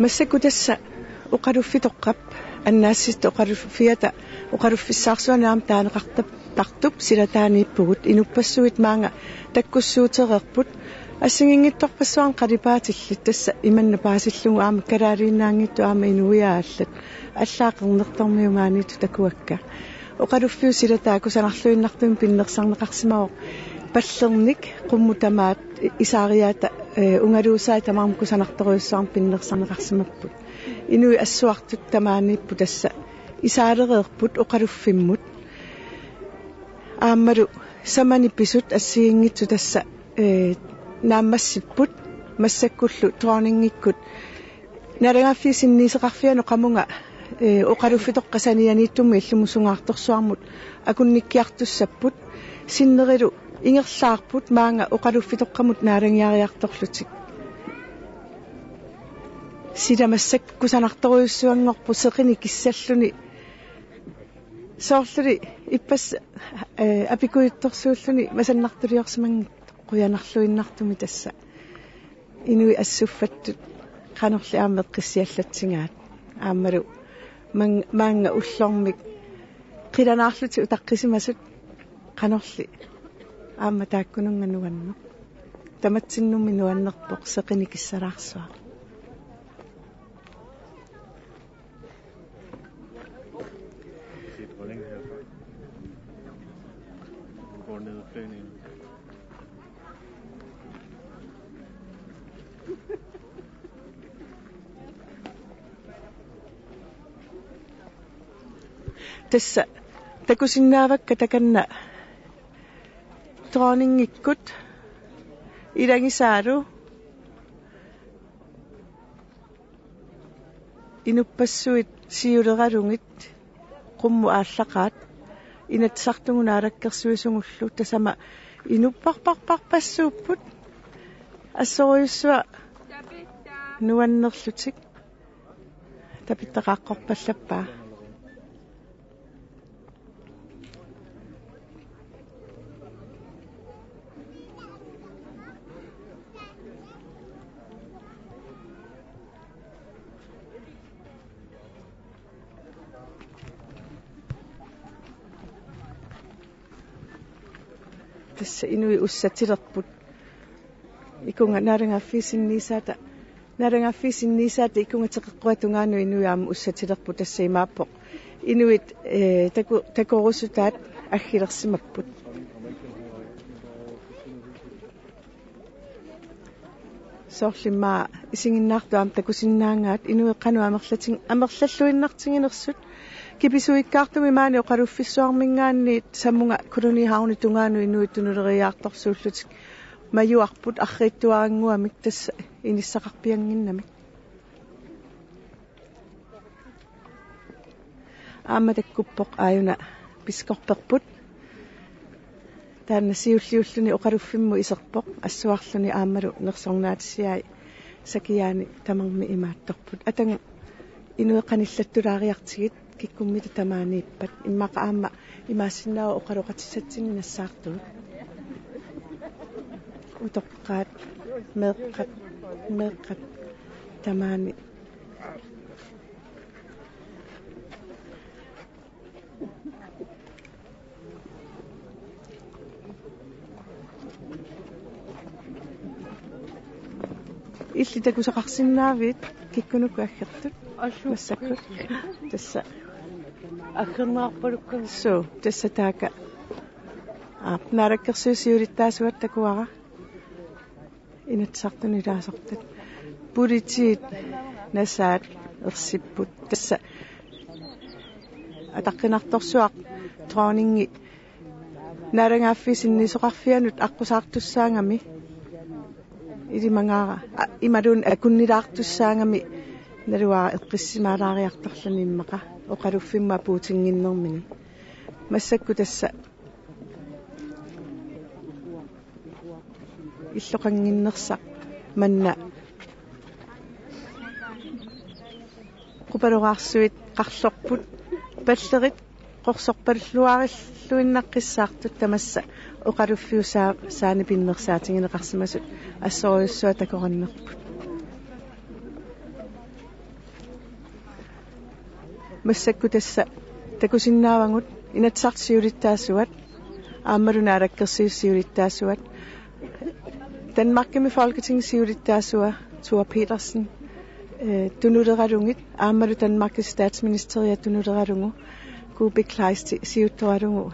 مسكودس وقرف في تقب الناس تقرف فيها وقرف في الساقسوان نام تان قطب سيرتاني بوت إنو بسويت معنا تكسو تغربوت أسنجي تقبسوان قريبات التس إمن باسلو عم كرارين نانجي تو عم إنويا الشاق نقطم يوماني تتكوكا وقرف في سيرتاكو سنحلو نقطم بالنقصان نقسمه بلغنك قم تمات إساريات أنغروسا تمام كوسا نقطروسان بالنقصان نقسمه إنو السوق تماني بدس إسارة غربوت وقرف في موت أمرو سماني بيسوت أسيني تدس نام مسبوت مسكولو ترانيني كود نرجع في سني سقفيا نقامونا وقرف في تقصاني يعني تومي لمسونا تقصامود أكون نكياختو سبوت سنغيرو إنغ ساربوت معنا وقرف في تقامود نارنيا يختخلتك سيدا مسك كوسا نختروسوان نقبسقني كيسلوني صارتلي إبس أبيكو يتقصولني مثلا نختريقس من قويا نخلوين نختمي تسا إنوي السفت خانوخلي عمد قسيا لتسنات عمرو من أشلومك قيلا نخلتي أتقسي مسد خانوخلي عم تاكونون نوانو تمتسنو من نوانو بقسقني كيسراخ سوار تس تكوسينافك كتكنا ترانين يكوت إيراني سارو إنو بسويت سيور غارونيت قم أرلقات إن تسختم نارك سويسون وشلو تسمع إنو بق بسوبوت السويسوا نوان نغلوتك تبي تقاقق بسبا تس إنوي أستترت بود يكون نارنا في سنيسات يكون تقواتنا إنوي عم أستترت بود السيما بق إنوي تكو رسوتات أخير سمك بود صوح لما إسين النقد عم تكو سنانات إنوي قانوا أمغلتلو النقد نقصد كيبيسوي كارتو ميماني وقالوا في السوار مينغاني تسمونا كروني هاوني تونغانو إنو تنرغيار تقصولتك ما يوقبود أخيتو عنغوا مكتس إني ساقق بيانين نمك أما تكوبوق آيونا بيسكوق بقبود تانا سيوليولوني وقالوا فيمو إسقبوق السوارلوني آمرو نقصونات سياي سكياني تمام مئمات تقبود أتن إنو قانيسلتو راغيارتيت كيكون ميت تماني بات إما قام إما سنا وقروقة ستين من الساقط وتقات مرقت تماني إيش اللي تقول سقاقسنا بيت كيكونوا كأخذت مسكت تسا أخذنا بركن سو تسا تاكا نارك سيوري التاس ورتكوها إن تسقطني راسقت بوريتيت نسات السبوت تسا أتقنا تقصوا ترانيني نارنغ في سني سقاق فيها نتأكو ساقط السانغمي إذا ما إمادون أكون نراقط السانغمي نروى القسم على يقطعلني المقا وقالوا فيما بوتين النومني مسكوا تسا يشلقن النقصة منا قبلوا عصويت قخصق بود بلغت قخصق برلوارش لو النقص ساقط التمسا وقالوا فيه ساني بالنقصاتين قسم مسد السوي السوي تكون نقبود массакку тасса такусиннаавангут инатсартсиулиттаасуат ааммалунаараккерсиуссиулиттаасуат Danmarkimi Folketingssiulittaasua Thor Petersen tunuleralungit aammalu Danmarkis statsministeriat tunuleralungu ku bekleisti siuttoralungu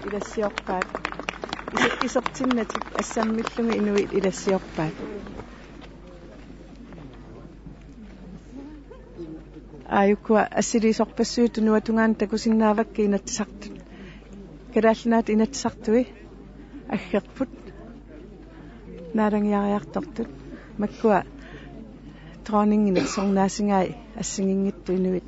ilassiorpaat isertinnatik assammillungi inuit ilassiorpaat ayukua assilisorpassuut tunuatungaan takusinnaavakki inatsartut kalaallanaat inatsartui аггерпут нааранgiariartortut маккуа тронингинит сорнаасингаи ассигингитту инуит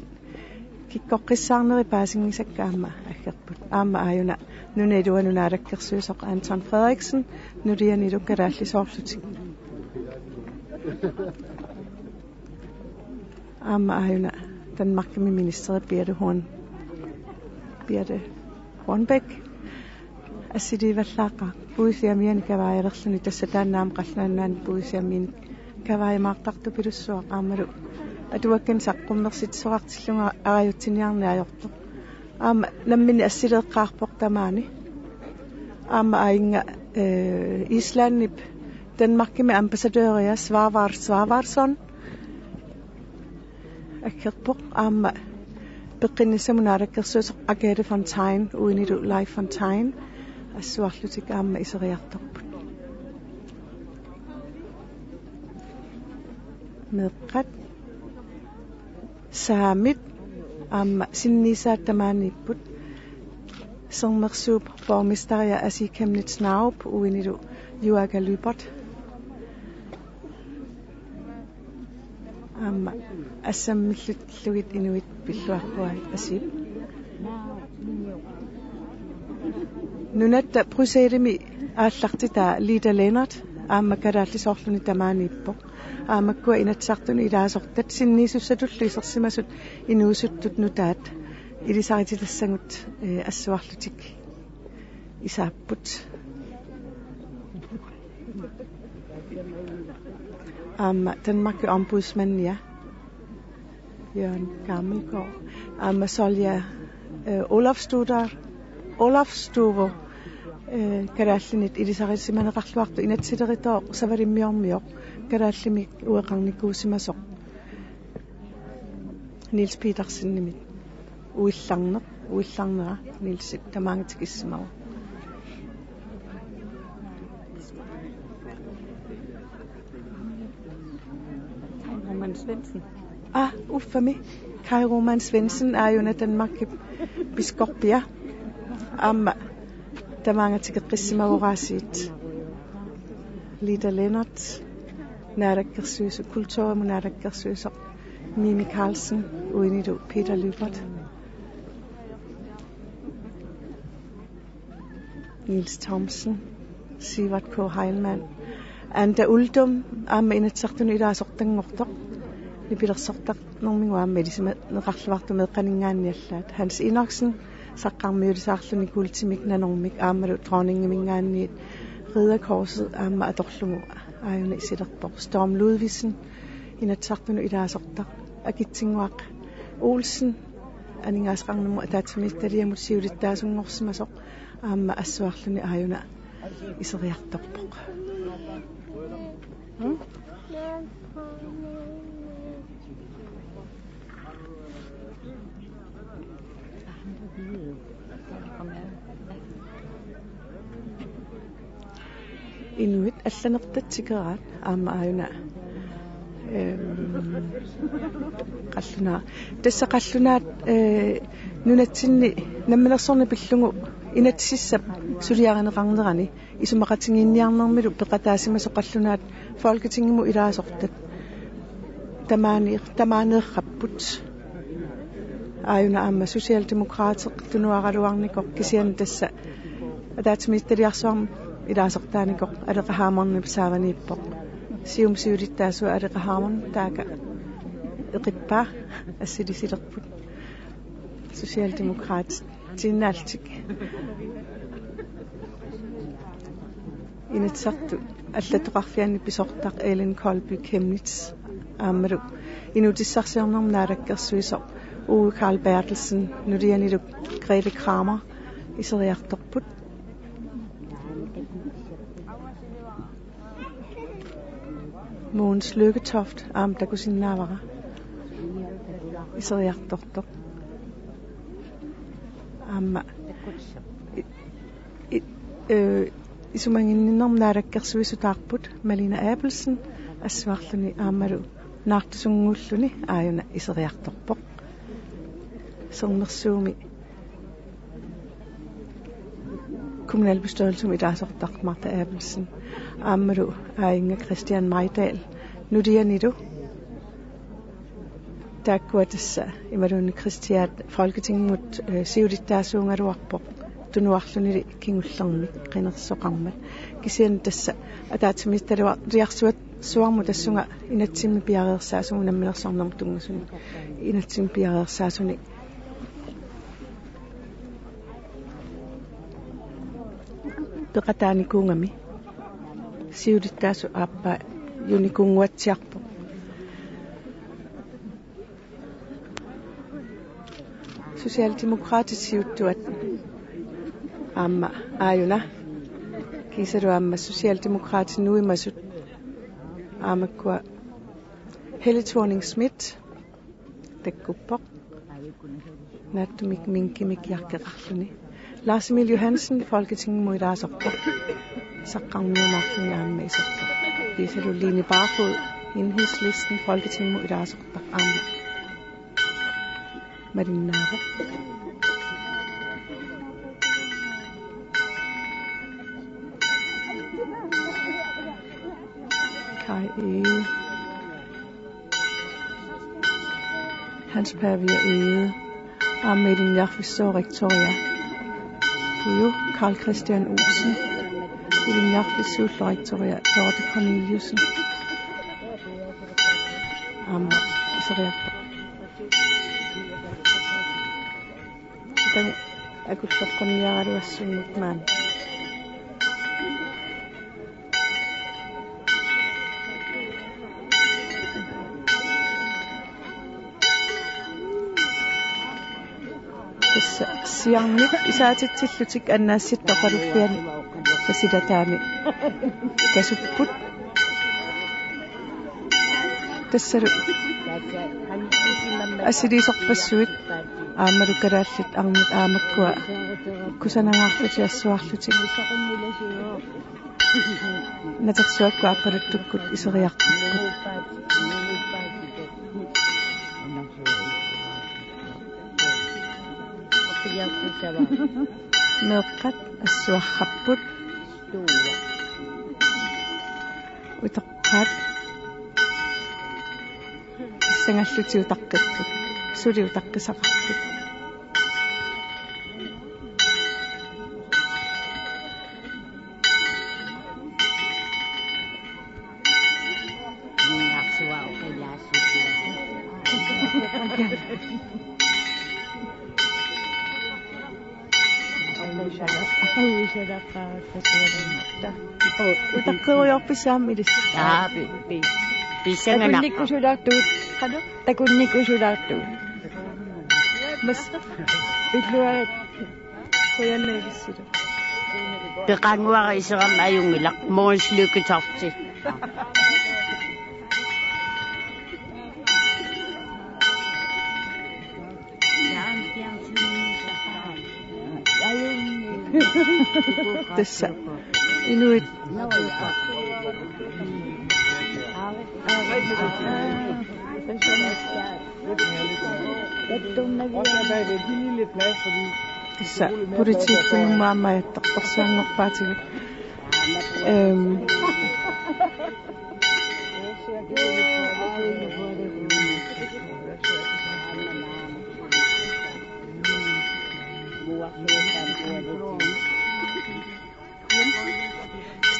киккоққиссаарнери паасингисаккаама аггерпут аама аюна нунелуанунаалаккерсуисоқ Anton Frederiksen нулиани луккалааллисоорлутик аама аюна Danmarkimi ministeriet Birthe Hornbæk ассиливаллааqa puisiamiani kavaajerluni tassataannaam qallanaan puisiamiin kavaajimaartartu pilussuaq aamalu atuakkan saqqummersitsoqartillunga ariutsiniarniajortu aama nammini assileeqqaarpoq tamaani aama ainga Islandip Danmarkimi ambassadøria Svavarsson akkerpoq aama peqinnissamunaalakkersuusoq Agathe Fontaine uinilu Leif Fontaine assuarlutik aamma iseriartorput meeqqat saamit aamma sinniisaattamaaniipput sermersuup borgmestaria Asi Chemnitz Naup uinilu Joaga Lybert aamma assammillutluit inuit pilluarpuai asip nunatta Bruselimi aallartita Lida Lennart aamma kalaallisoorluni tamaaniippo aamakkua inatsartuni ilaasortat sinniisussatullu isersimasut inuusuttut nutaat ilisarititassangut assuarlutik isaapput aamma Danmarkki ombudsmania Jørgen Gammelgaard aamma solja Olafstuvo karaallinit ilisarisimaneqarluartu inatsileritoq savalimmiormioq karaallimik ueqarnikuusimasoq Niels Petersen-nimit uillarnera Nielsit tamaangitikissimau Roman Svendsen uffami Kai Roman Svendsen ajuna Danmarkki biskopia aamma tamaangatikekkissimagoraasiit Lida Lennart naalakkersuusu kultuurimu naalakkersuusoq Mimi Carlsen uinilu Peter Lybert Niels Thomsen Sivert K. Heilmann Anda Uldum aamma inatsartunu ilaasortangortoq nipilersortaq normingu aamma ilisima neqarluartu meeqqaningaanniallaat Hans Enoksen saqqarmiulisaarluni kultimik nanormik aammalu dronningimingaanniit Ridderkorset aamma atorlugu ajuna isilerpoq Storm Ludvigsen inatsartunu ilaasortaq akitsinguaq Olsen aningaasqarnumu ataatimittaliamut siulittaasungorsimasoq aamma assuarluni ajuna iseriartorpoq Inuit allanertatsikerat aamma ajuna qalluna tassa qallunaat nunatsinni nammilersorni pillungu inatsissap suliarineqarnerani isumaqatingiinniarnermilu peqataasimaso qallunaat folketingimu ilaasortat tamaaneerrapput ajuna aamma socialdemokraateq tunuaraluarnikoq kisiani tassa ataatimittaliarsuarmu ilaasortaanikoq aleqahaamornip saavaniippoq siumsiulittaasua aleqahaamorn taaka eqippaa assilisilerput socialdemokraat tinnaaltik inatsartu allatuqarfianni pisortaq Ellen Kolby Chemnitz aammalu inutissarsiornermnaalakkersuiso Uwe Karl Bertelsen nulianilu Grete Kramer iseriartorput Mogens Lykketoft takusinnaavara iseriartortoq aamma isumanginninnermnaalakkersuisutaarput Malina Abelsen assuarluni aammalu naartusunguulluni aajuna iseriartorpoq sernersuumi kommunalbestyrelsum idaasortaq Martha Abelsen aammalu aajinga Christian Majdal nulianilu taakkuatassa imaluni Christian Folketinget siulittaasuungaluarpoq tunuarlunili kingullernik qinersoqarmat kisian tassa ataatimittaluar riarsuat suarmu tassunga inatsimmi piareersaasumu nammilersornerm tungasuni inatsimmi piareersaasuni peqataanikuungami siulittaasu aappa yunikunguatsiarpo Socialdemokratissiuttuat aamma aajuna kiisalu aamma Socialdemokratin nuimasut aamakkua Helle Thorning-Schmidt takkuppoq naattumik minkimik jarkeqarluni Lars Emil Johansen Folketinget muidaasorpoq saqqarnuumaarluni aamma isorpoq kiisalu Line Barfod Enhedslisten Folketinget muidaasorpoq aamma Marinnaava Kai Ege Hans Pervier Ege Amelin Jarfiså Rektoria Geo Karl Christian Olsen Elin Jarfiså Rektoria Dorte Corneliusen Amma Iseriappa Sitten akuttaqqunniaraluassunnut maan siarnit isaatitsillutik annaassittoqaluffiani tasilataami kasupput tassalu asiliisorpassuit aammalu kalaallit armut aamakkua kusanangaarluti assuarlutik natersuakku appaluttukkut iseriartukkut meeqqat assuarrapput uteqqaat issangalluti suli utaqqisaqarput Utaqqeruyorpissaammilis Pissanganaq takunnikkusulaartuut takunnikkusulaartuut mas illuarat koyannaivissulu peqanguara iseram ajungilaq Mogens Lykketoft tässä inuit tässä politiikten maamajattarparsuanngorpaatigut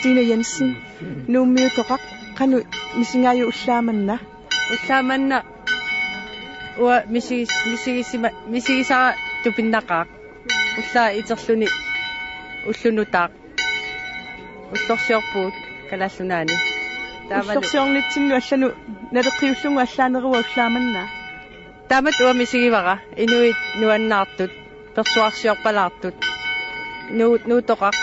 Stina Jensen nuummiutoqaq qanu misingaaju ullaamanna ua misigisara tupinnaqaaq ullaa iterluni ullunutaaq уллорсиорпуут калааллунаани уллорсиорнитсинну аллану налеқиуллунгу аллаанеруа уллааманнаа таамат уамисигивара инуит нуаннаартут персуарсиорпалаартут нуутоқақ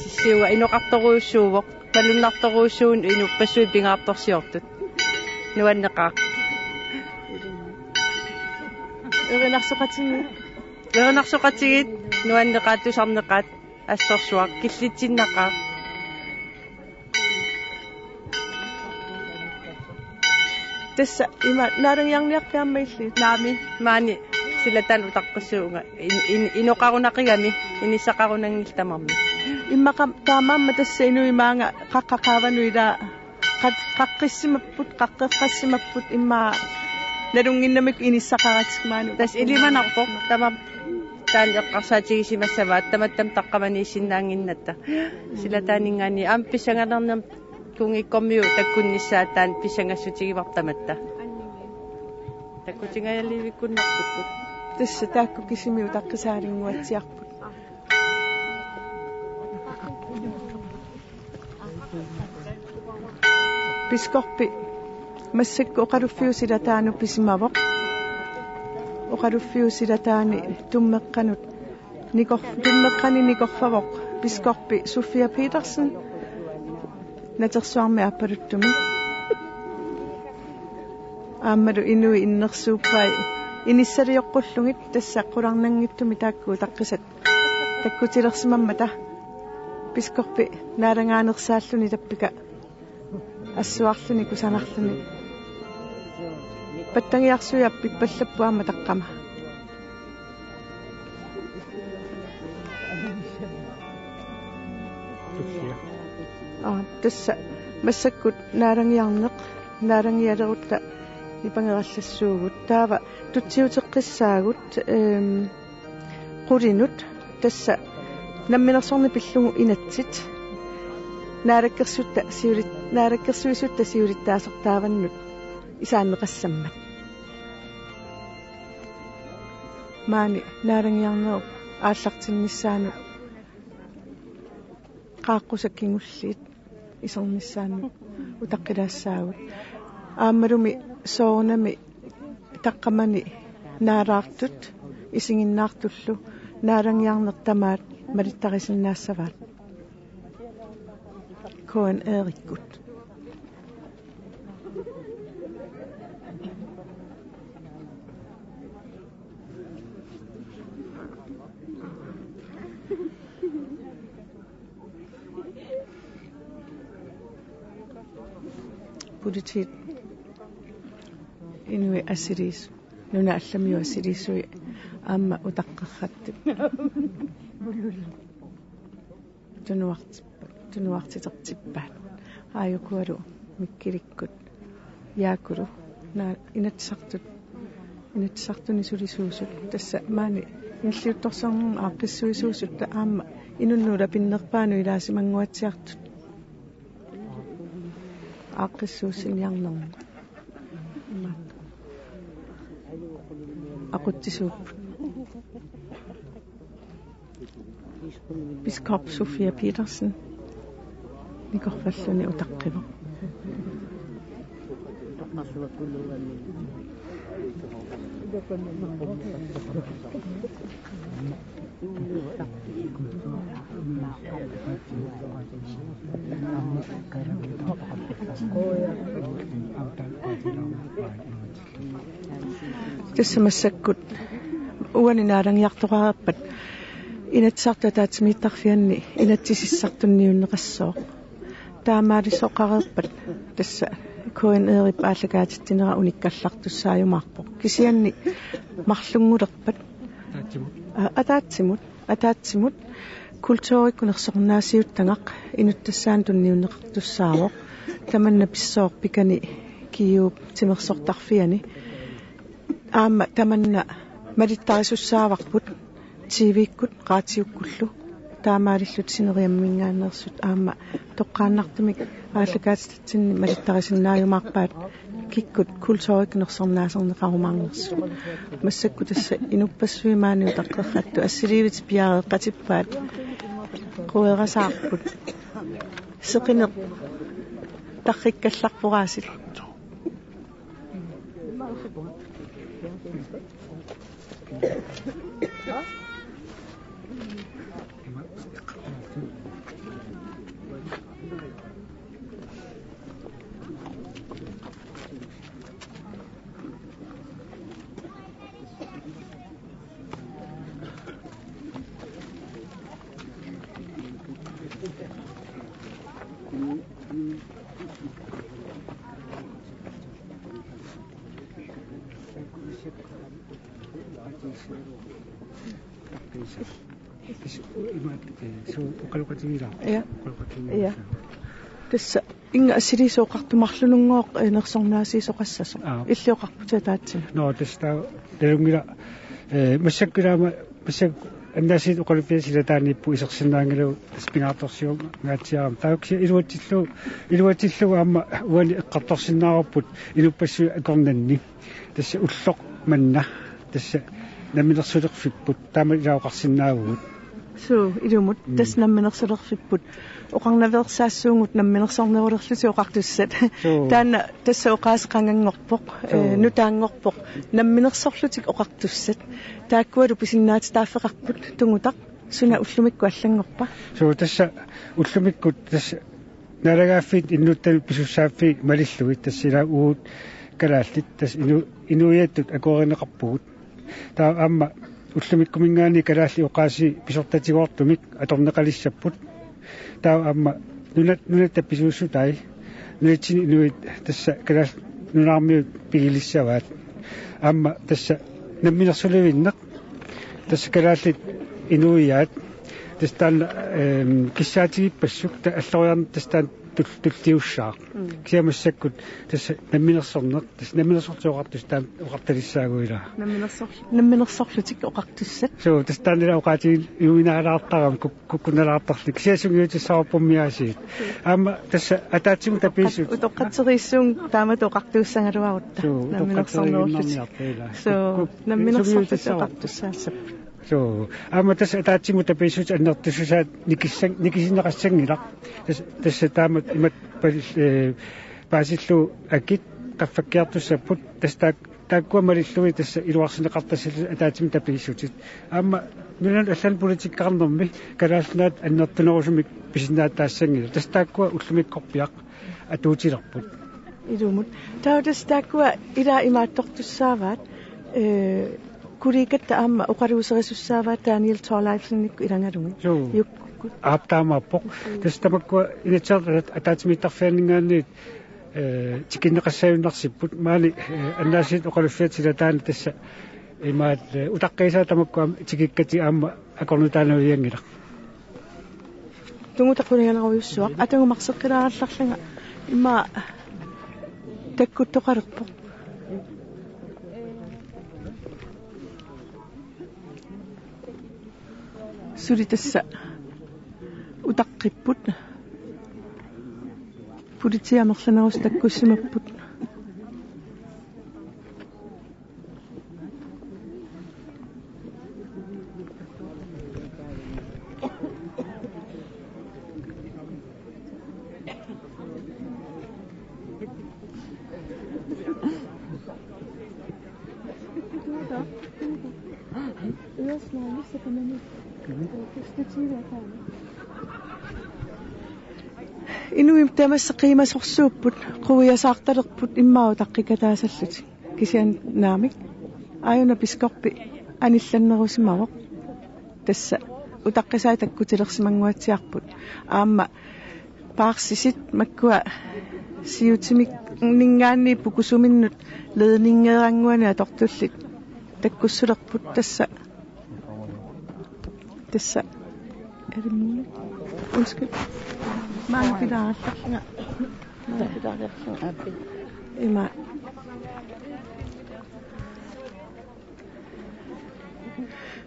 сиссиуга иноқарторуйуссуувоқ палуннарторуйуссуун инуппассуи пингаарторсиортут нуаннеқаа эринарсоқатигит нуаннеқаат тусарнеқаат ассорсуақ киллитсиннақаа тасса има наарангиарниарпиаммаилли наами маани силатан утаққуссуунга иноқарунақигами иниссақарунангилтамарми иммақа таамаамма тасса инуимаанга қаққақаавануила қаққиссимаппут қаққеққассимаппут иммаа налунгиннамик иниссақаратикмаану тас илиманарпоқ тамам таан эққарсаатигисимассаваат таматтам таққаманииссиннаангиннатта силатаанингаани аам писсангалернам кунгиккормиу таккунниссаатаан писсангассутигивартаматта таккутингаялливиккуннарсиппут тасса таакку кисимиу таққисаалингуатсиарпут пискорпи массакку оқалуффиусилатаану писимавоқ оқалуффиусилатаани туммеққанут туммеққани никорфавоқ пискорпи София Петерсен натерсуарми аппалуттуми ааммалу инуи иннерсууппай иниссалиоққуллугит тасса қуларнангиттуми таакку таққисат таккутилерсимаммата пискорпи наарангаанерсааллуни таппика ассуарлуни кусанарлуни паттангиарсуяппи паллаппуаама таққама тасса массаккут наарангиалерутта ипангераллассуугут таава тутсиутеққиссаагут qulинут тасса намминерсорни пиллугу инатсит наараккерсуисутта сиулиттаасертааваннут исааннеқассаммат маани наарангиарнеруп ааллартиннissaanu qaaqqusakkingulliit isernissaanu utaqqilaassaagut ааммалуми соорнами таққамани наалаартут исигиннаартуллу наалангиарнертамаат малиттарисиннаассаваат коэн эриккут politit inui asiris nuna allamiu asirisui aamma utaqqarrattip tunuartitertippaat aayukualu mikkilikkut yaakulu na inatsartuni sulisuusut tassa maani illiuttorsornum aaqqissuisuusutta aamma inunnula pinnerpaanu ilaasimanguatsiartut aaqqissuussiniarnermu aquttisuupput biskop Sofia Petersen nikorfalluni utaqqivo tässä massakkut uaninaarangiartoqarappat inatsartataatimiittarfianni inatsisissartunniunneqassooq taamaalisoqarerpat tassa koen erip aallakaatittinera unikkallartussaajumaarpoq kisianni marlungulerpat ataatsimut kultuurikkunersornaasiuttangaq inuttassaan tunniunneqartussaaroq tamanna pissoorpikani kiup timersortarfiani aamma tamanna malittarissussaavarput tiiviikkut qaatiukkullu taamaalillut sineriammingaannersut aamma toqqaannartumik aallakaatitatsinni malittarisinnaajumаарpaat kikkut kultuurikkunersornaaserneqarumaarnersu massakku tassa inupassuimaaniu taqqerrattu assiliivit piareqqatippaat querasaarput seqine tarrikkallarpuraasil Ja. Tässä inga sirisoqartumarlunungoq enersornaasiisoqassaso illioqarputa taatsin. No tästä delungila massakkilama annasit uqaluppiasilataanippu isersinnaangalu spinaatorsium ngaatsiaram tauksi iluatillu amma uani eqqartorsinnaaruput ilupassu akornanni tässä ulloq manna tässä naminersulerfipput taama ilauqarsinnaagugut so ilumut tässä naminersulerfipput oqarnaversaassuungut namminersornerulerlusi oqartussat taana tässä oqaasqangangorpoq nutaangorpoq namminersorlutik oqartussat taakkualu pisinnaati taaffeqarput tungutaq suna ullumikku allangorpa so tässä ullumikkut tässä nalagaaffit innuttal pisussaaffi malilluit tässä ila uut kalaallit tässä inuiattut akoorineqarpugut taa amma ullumikkumingaani kalaalli oqaasi pisortatigoortumik atorneqalissapput taa amma nunatta pisuussutai nunatsin inuit tässä kalaal nunaarmiut pigilissavaat amma tässä namminersulevinneq tässä kalaallit inuiaat tässä taan kissaatigippassuk ta alloriarn tässä tultiussaaq kiamassakut tässä namminersorneq tässä namminersortioqartus taan oqartalissaaguila namminersorlutik oqartussat so tässä taan oqaati iuinaalaartaram kukkunalaartarlik siasungiutissaarpummiaasiit amma tässä ataatsimu tapiissut utoqqateriissuun taamat oqartuussangaluarutta namminersornerlutik so namminersorlutik oqartussaassap so amma tässä ataatsimu tapiissut annertussusaat nikisinneqassangilaq tässä taamat imat paasillu akit qaffakkiartussapput tässä taakkuamalillui tässä iluarsineqartassillu ataatsimu tapiissutit amma nunan allan politikkaqarnermi kalaalnaat annertunerusumik pisinnaataassangilu tässä taakkua ullumikkorpiaq atuutilerput ilumut tautas taakkua ila imaattortussaavaat kurikatta amma uqaruuserisussaavat Daniel Torleifsennikku ilangalungi yukkut aaptaamaappoq tässä tamakkua inatsaarlat ataatsimiittarfianningaanniit tikinneqassayunnarsipпут maali annaasit oqaluffiatilataana tässä imaat utaqqaisaa tamakkua tikikkati aamma akornutaanaviangila tungutaquniganaruyussuaq atangumarseqqilаарallarlanga ima takkuttoqalerpoq suri tässä utaqqipпут pulitiamerlanerus takkussimapput inuim tamassa qiimasorsuupput quviasaartalerput immaau taqqikataasallut kisian naamik ayuna piskorpi anillannerusimawoq tässä utaqqisai takkutilersimanguatsiarput aamma paarsisit makkua siutimik ningaanni pukusuminnut leedningeeranguani atortullit takkussulerput tässä undskyld maanpilaarlarlanga ima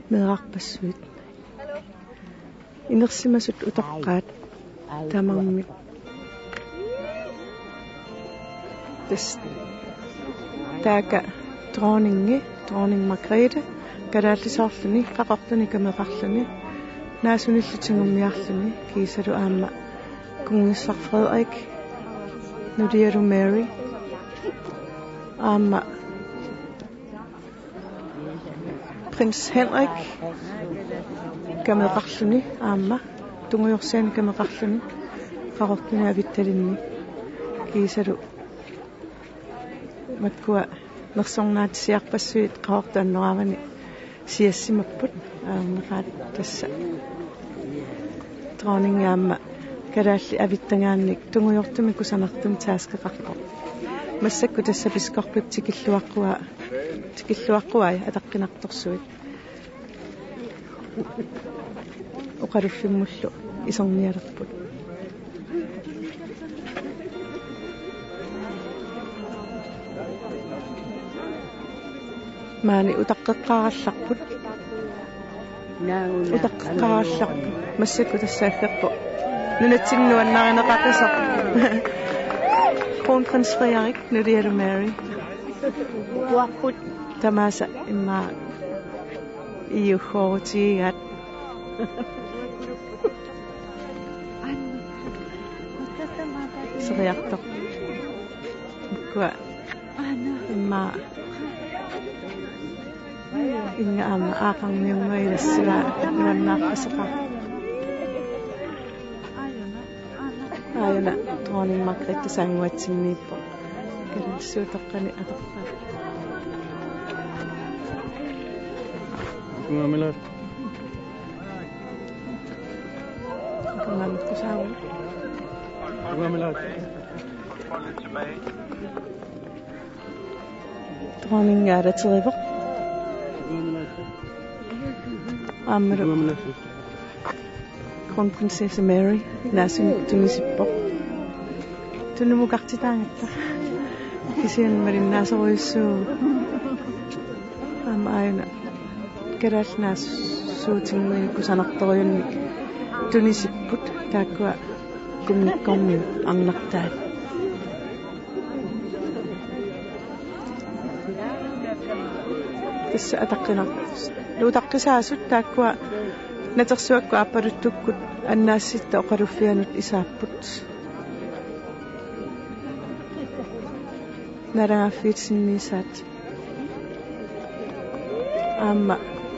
meeqarpassuit inersimasut utoqqaat tamarmik taaka dronning Margrethe kalaallisoorluni qaqortuni kameqarluni naasunillutingummiarluni kiisalu aamma Kong Frederik, Nudiero Mary, Prins Henrik, Kameraqarluni, Tungujorsaani Kameraqarluni, Qarortuna Vittalini, Kiisalu, Makkua, Nersornaatissiarpassuit Qaortaannoraavani, Siassimapput, Naqaat tassa. Dronning Kadalli avittangaannik tungujortumi kusanartum taaskeqarqo. Massakku tassa piskorpip tikilluaqquai ataqqinartorsuit. Uqaluffimullu isornialerput. Maani utaqqeqqarallarput. Utaqqeqqarallarput. Massakku tassaaggeqqo. Nunatsinnuannarineqaqisaq. Kronprins Frederik, Nudiero Mary. Uaqput. Tamasa imma iuhorutiigat. Soriartoq. Kua imma inga aaqarniunguilassila nuannaarpasaqa. Ayana Dronning Margrethe sanguatsinniippo. Kalassuutaqqani atorpa. Kungamela. Kungamikusawa. Kungamela. Dronning Arateriver. Amru. Kronprinsesse Mary, naasun tunisippo. Tunumuqartitaangatta. Kisian marinnaasoriussuu. Ayana Kadalnaas suutingmi kusanartoriunnik tunisipput taakkua kumnikkormiu arnartaat. Tassa ataqqinartus. Luutaqqisaasut taakkua natersuakku aapaluttukkut annaassitta oqaluffianut isaapput. Narangaffiitsinniisaat.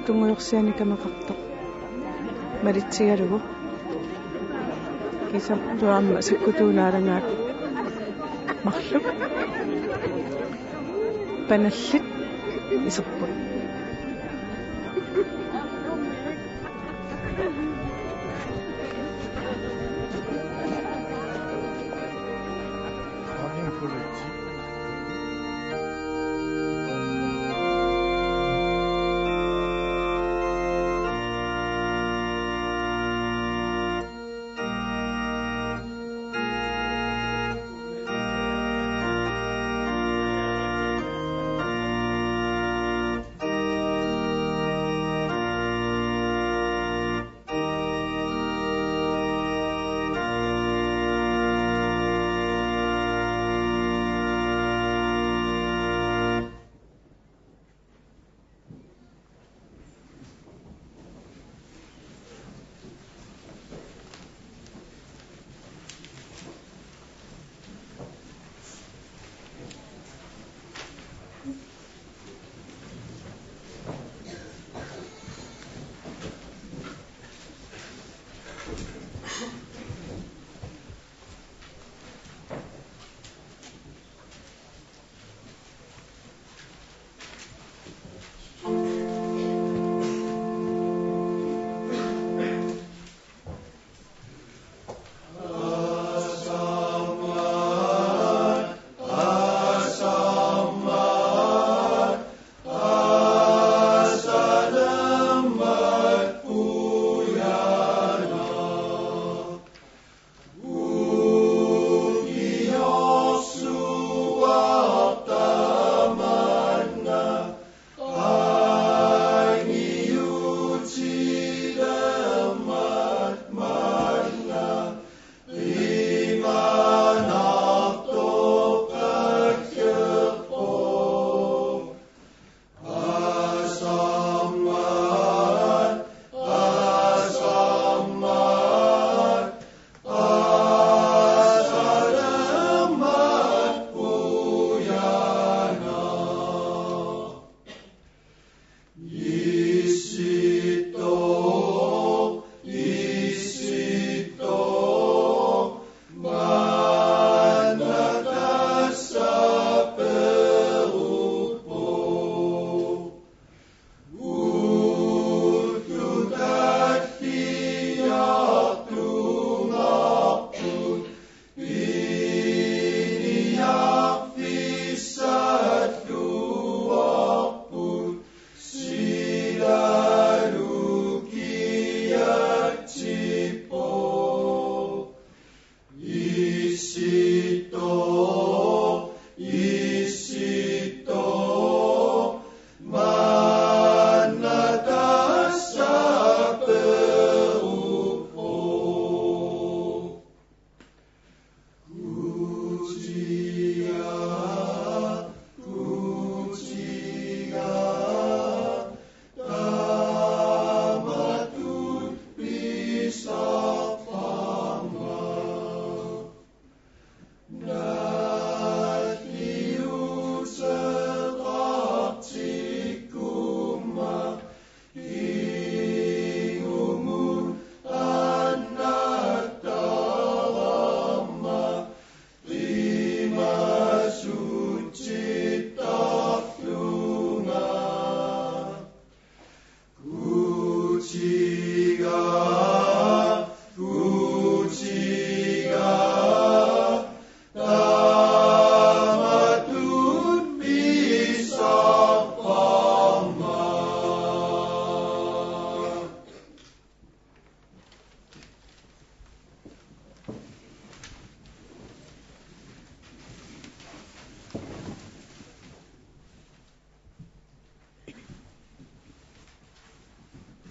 Tungujorsaani kameqartoq. Malitsigalugu. Kisam tuamma sakkutuunaalangaak. Marluk. Panallit iserput.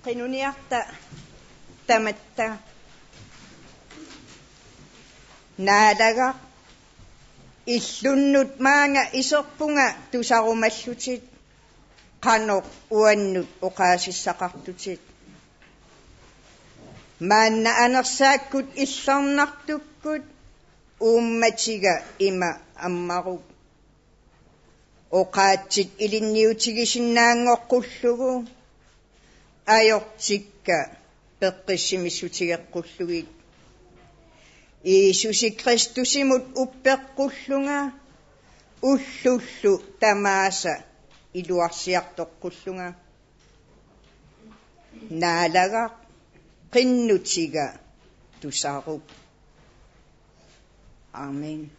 qinuniarta tamatta naalaga illunnut maanga isorpunga tusarumallutit qanoq uannut uqaasissaqartutit maanna anersaakkut illarnartukkut uummatiga ima ammaruk oqaatsit ilinniutigisinnaangoqqullugu ajortikka peqqissimissutigeqqulluit Iisusi Kristusimut uppeqqulluga ullullu tamaasa iluarsiartoqqulluga naalaga qinnutiga tusarup Amen.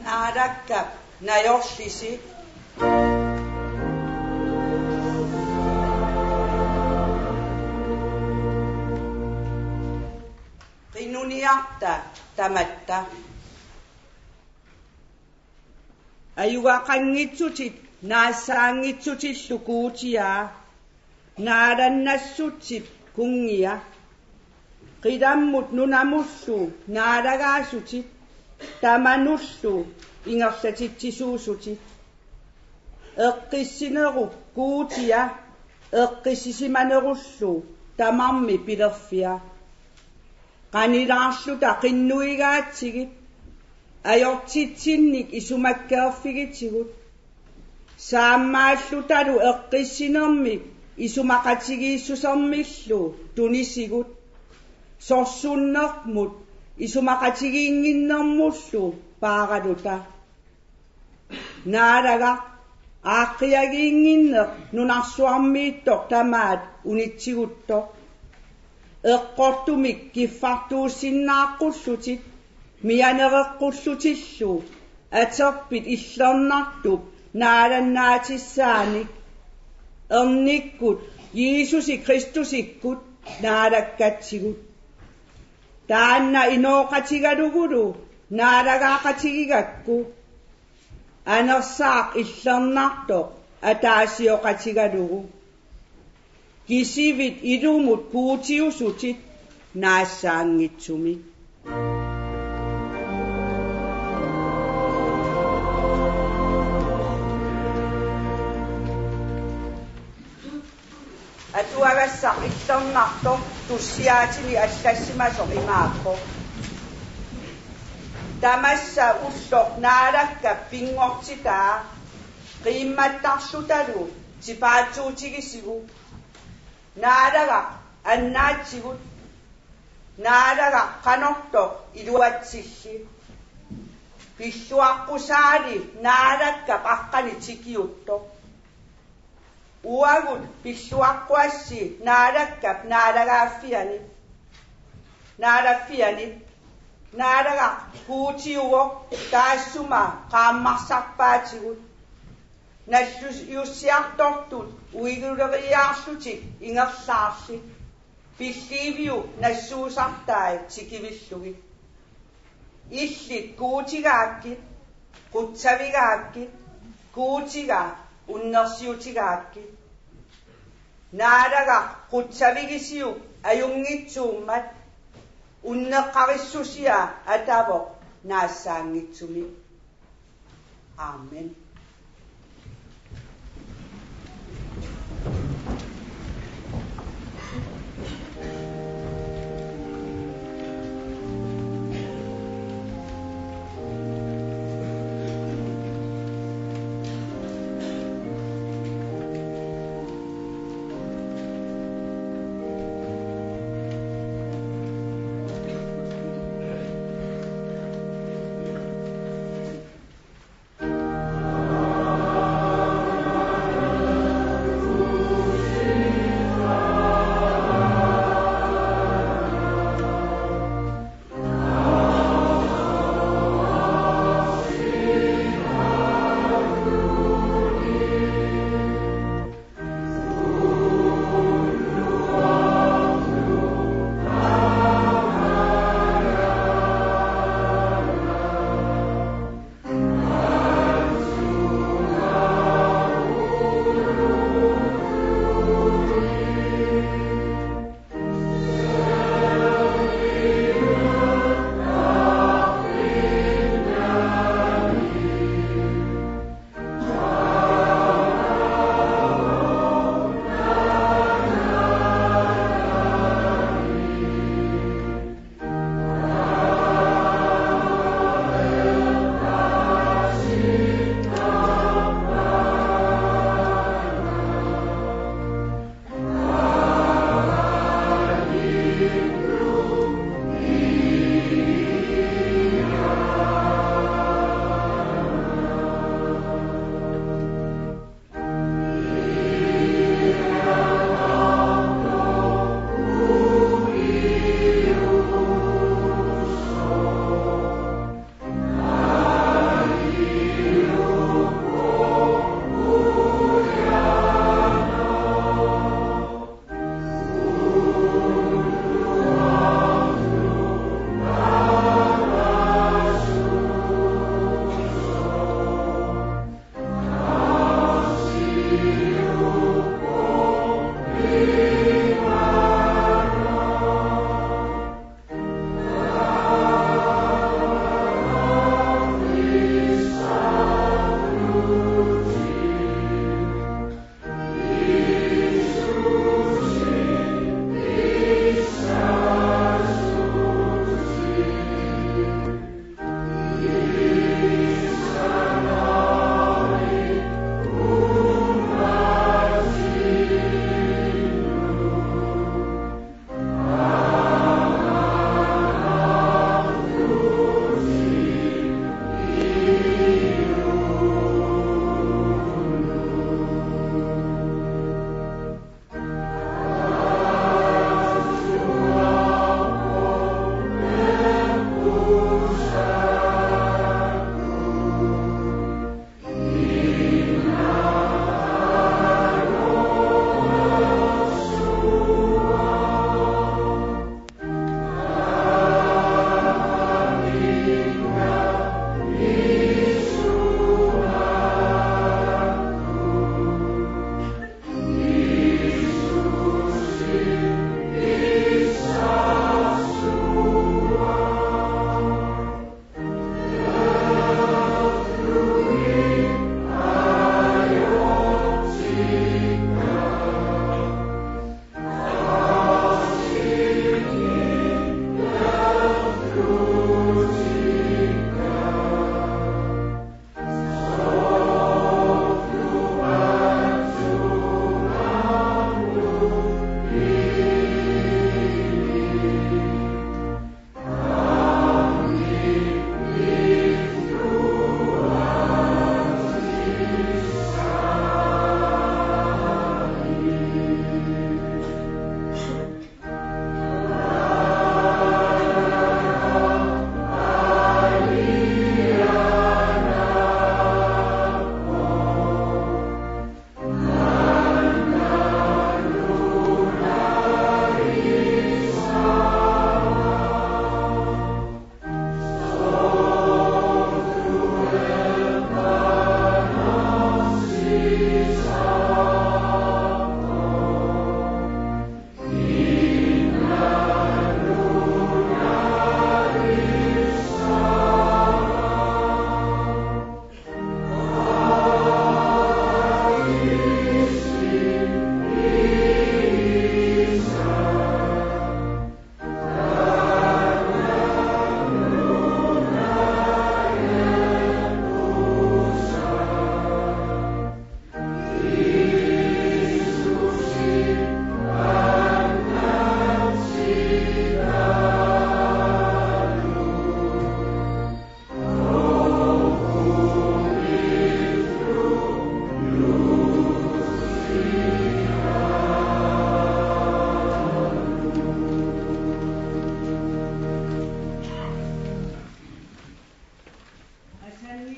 Naarakkap najollisi qinuniarta tamatta ayuaqanngitsutit naassaangitsutillukuutia naarannassutsit kungia qidammut nunamullu naaragaasutit tamanullu ingersatitsisuusutit eqqissinerup kuutia eqqissisimanerullu tamarmi pilerfia qanilaarluta qinnuigaatsigit ajortitsinnik isumakkaerfigitigut saammaallutalu eqqissinermik isumaqatigiissusermillu tunisigut sorsunnermut isumaqatigiinginnermullu paaraluta naalaga aaqiagiinginner nunarsuarmiittoq tamaat unitsiguttoq eqqortumik kiffartuussinnaaqqullutit mianereqqullutillu aterpit illernartup naalannaatissaanik ernikkut Jiisusi Kristusikkut naalakkatsigut taanna inooqatigalugulu naalagaaqatigigakku anersaaq illernartoq ataasioqatigalugu kisivit ilumut kuutiusutit naassaangitsumi atuagassaq illernartoq tussiaatini allassimasoq imaappo tamassa ulloq naalakkap pingortitaa qiimmattarlutalu tipaatsuutigisigu naalagaq annaatsigut naalagaq qanortoq iluatsilli pilluaqqusaali naalakkap aqqani tikiuttoq uagut pilluaqquassi naalakkap naalaffiani naalagaq kuutiugoq taassuma qaammarsarpaatigut nallusiartortut uiguleriaarlutik ingerlaarli pilliiviu nassuusartai tikivillugit illit kuutigaakkit qutsavigaakkit kuutiga unnersiutigaakkit naalagaq qutsavigisiuk ajungitsuummat unneqqarissusia atavoq naassaangitsumi aamen.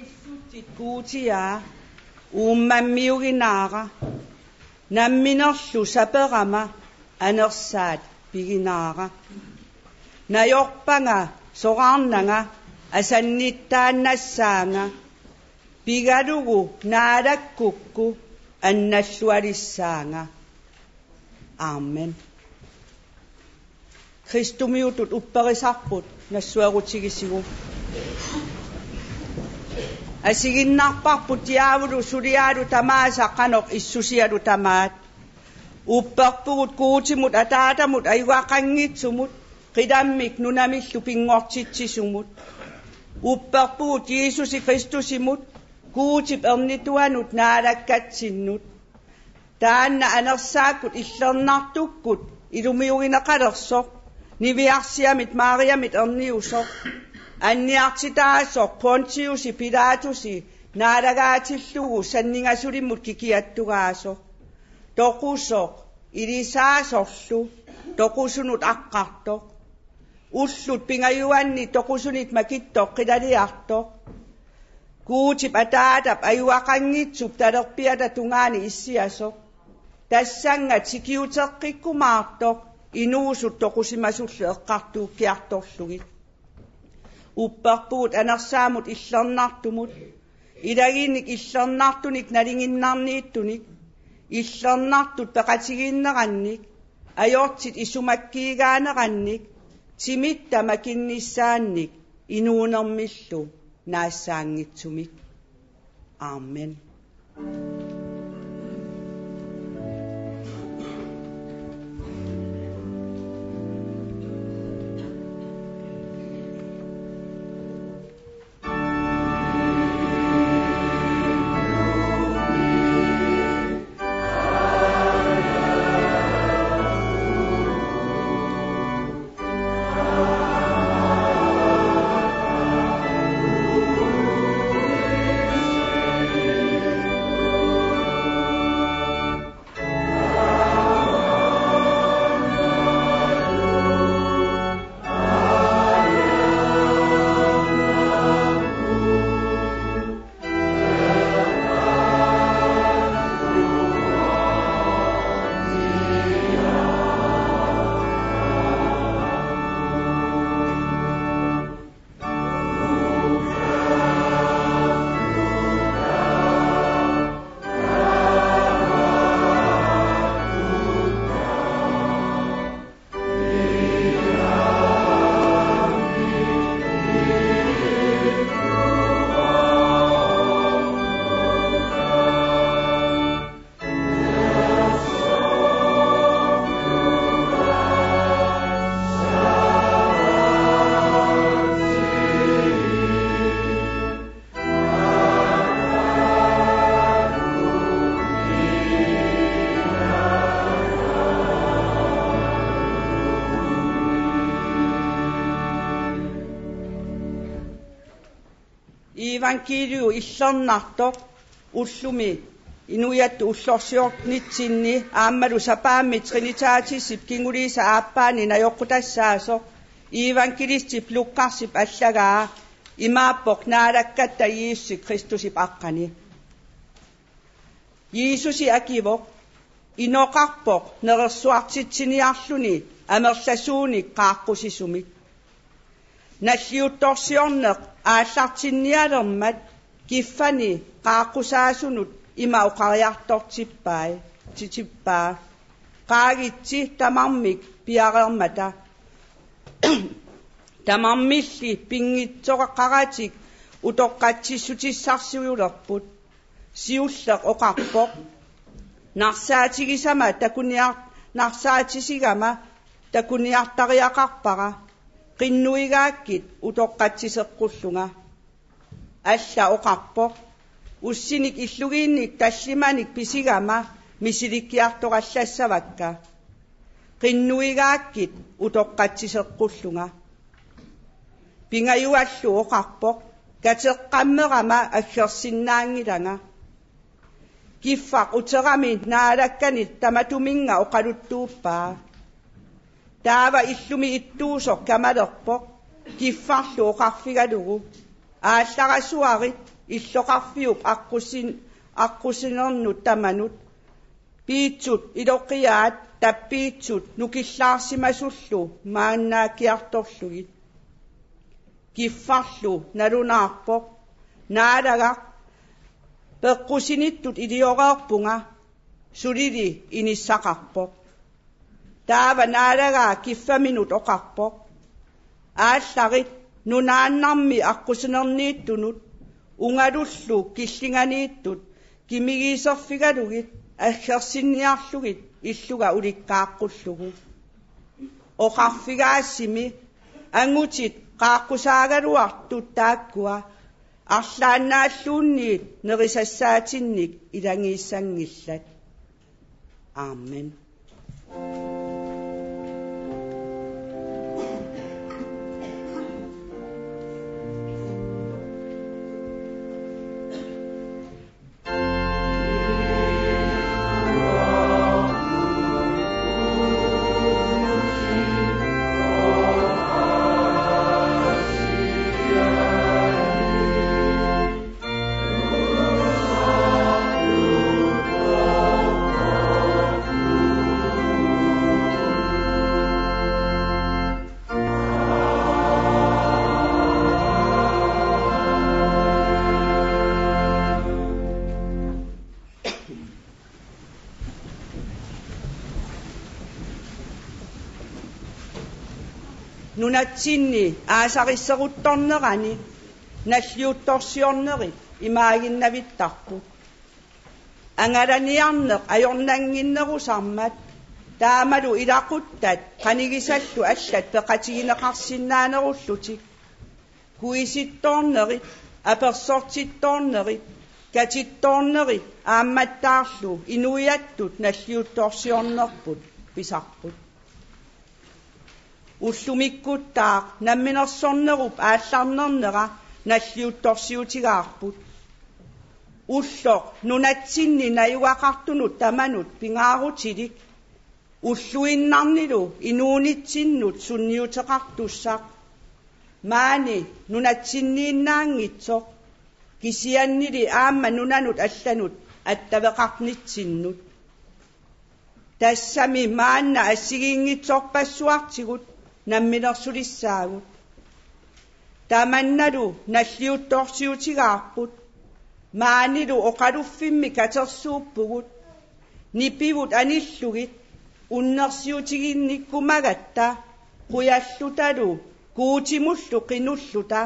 issutsikkuutiaa uumammiuginaaqa namminerlu saperama anersaat piginaaqa najorpanga soqarnanga asannittaannassaanga pigalugu naalakkukku annallualissaanga aamen Kristumiutut upperisarput nassuerutigissigu asiginnarparput tiavulu suliaalu tamaasa qanoq issusialu tamaat upperpugut kuutimut ataatamut ayuaqanngitsumut qidammik nunamillu pingortitsisumut upperpugut Jeesusi Kristusimut kuutip ernituanut naalakkatsinnut taanna anersaakut illernartukkut ilumiugineqalersoq niviarsiamit Mariamit erniusoq anniartitaasoq Pontiusi Pilatusi naalagaatillugu sanningasulimut kikiattugaasoq toqusoq ilisaasorlu toqusunut aqqartoq ullut pingayuanni toqusunit makittoq qilaliartoq kuutip ataatap ayuaqanngitsup talerpiata tungaani issiasoq tassangat sikiuteqqikkumaartoq inuusut toqusimasullu eqqartuukkiartorlugit upperpuut anersaamut illernartumut ilagiinnik illernartunik nalinginnarniittunik illernartut peqatiginnerannik ajortit isumakkiigaanerannik timitta makinnissaannik inuunermillu naassaangitsumik aamen Evankeliu illernartoq ullumi inuyattu ullorsiornitsinni aammalu sapaammi trinitaatisip kingulisa aappaani najoqqutassaasoq evankelistip luqqarsip allagaa imaappoq naalakkatta Jeesusi Kristusip aqqani Jeesusi akivoq inoqarpoq nerersuartitsiniarluni amerlasuunik qaaqqusisumik nalliuttorsiorneq aallartinnialermat kiffani qaaqqusaasunut ima uqariartortippai titippaa qaagitsi tamarmik piarermata tamarmilli pingitsoqaqqaratik utoqqatsissutissarsiulerput siulleq oqarpoq narsaatigisama narsaatissigama takuniartariaqarpara qinnuigaakkit utoqqatsiseqqulluga alla oqarpoq ussinik illugiinnik tallimanik pisigama misilikkiartoqallassavakka qinnuigaakkit utoqqatsiseqqulluga pingayuallu oqarpoq kateqqammerama aggersinnaangilanga kiffaq uterami naalakkanit tamatuminga oqaluttuuppaa taava illumi ittuusoq kamalerpoq kiffarlu oqarfigalugu aallarasuarit иллоқарфиуп аққусинернут таманут пиитсут илоқиаат таппиитсут нукиллаарсимасуллу мааннаакиарторлугит киффарлу налунаарпоқ наалагақ пеққусиниттут илиореерпунга сулили иниссақарпоқ таава наалагаа киффаминут оқарпоқ аалларит нунааннарми аққусинернииттунут унгалуллу киллинганииттут кимигиисерфигалугит аггерсинниарлугит иллуга уликкааққуллугу оқарфигаассими ангутит qaaqusaaгаруартут тааккуа арлааннааллуунниит нерисассаатинник илангииссангиллат аамен нунатсинни аасарissерутторнерани наллиутторсиорнери имаагиннавиттарпу ангаланиарнеқ ajornanginnerusarmat таамалу илақуттат қанигисаллу аллат пеқатигинеқарсиннаанеруллутик куиситторнери аперсортитторнери катитторнери аамматтаарлу инуиаттут наллиутторсиорнерпут писарпут уллумиккуттаақ намминерсорнеруп аалларнернера наллиутторсиутигаарпут уллоқ нунатсинни наюақартунут таманут пингаарутилик уллуиннарнилу инуунитсиннут сунниутеқартуссақ маани нунатсиннииннаангитсоқ кисианнили аама нунанут алланут аттавеқарнитсиннут тассами маанна ассигиингитсорпассуартигут намминерсулиссаагут таманналу наллиутторсиутигаарпут маанилу оқалуффимми катерсууппугут нипивут аниллугит уннерсиутигинниккумагатта қуяллуталу куутимуллу қинуллута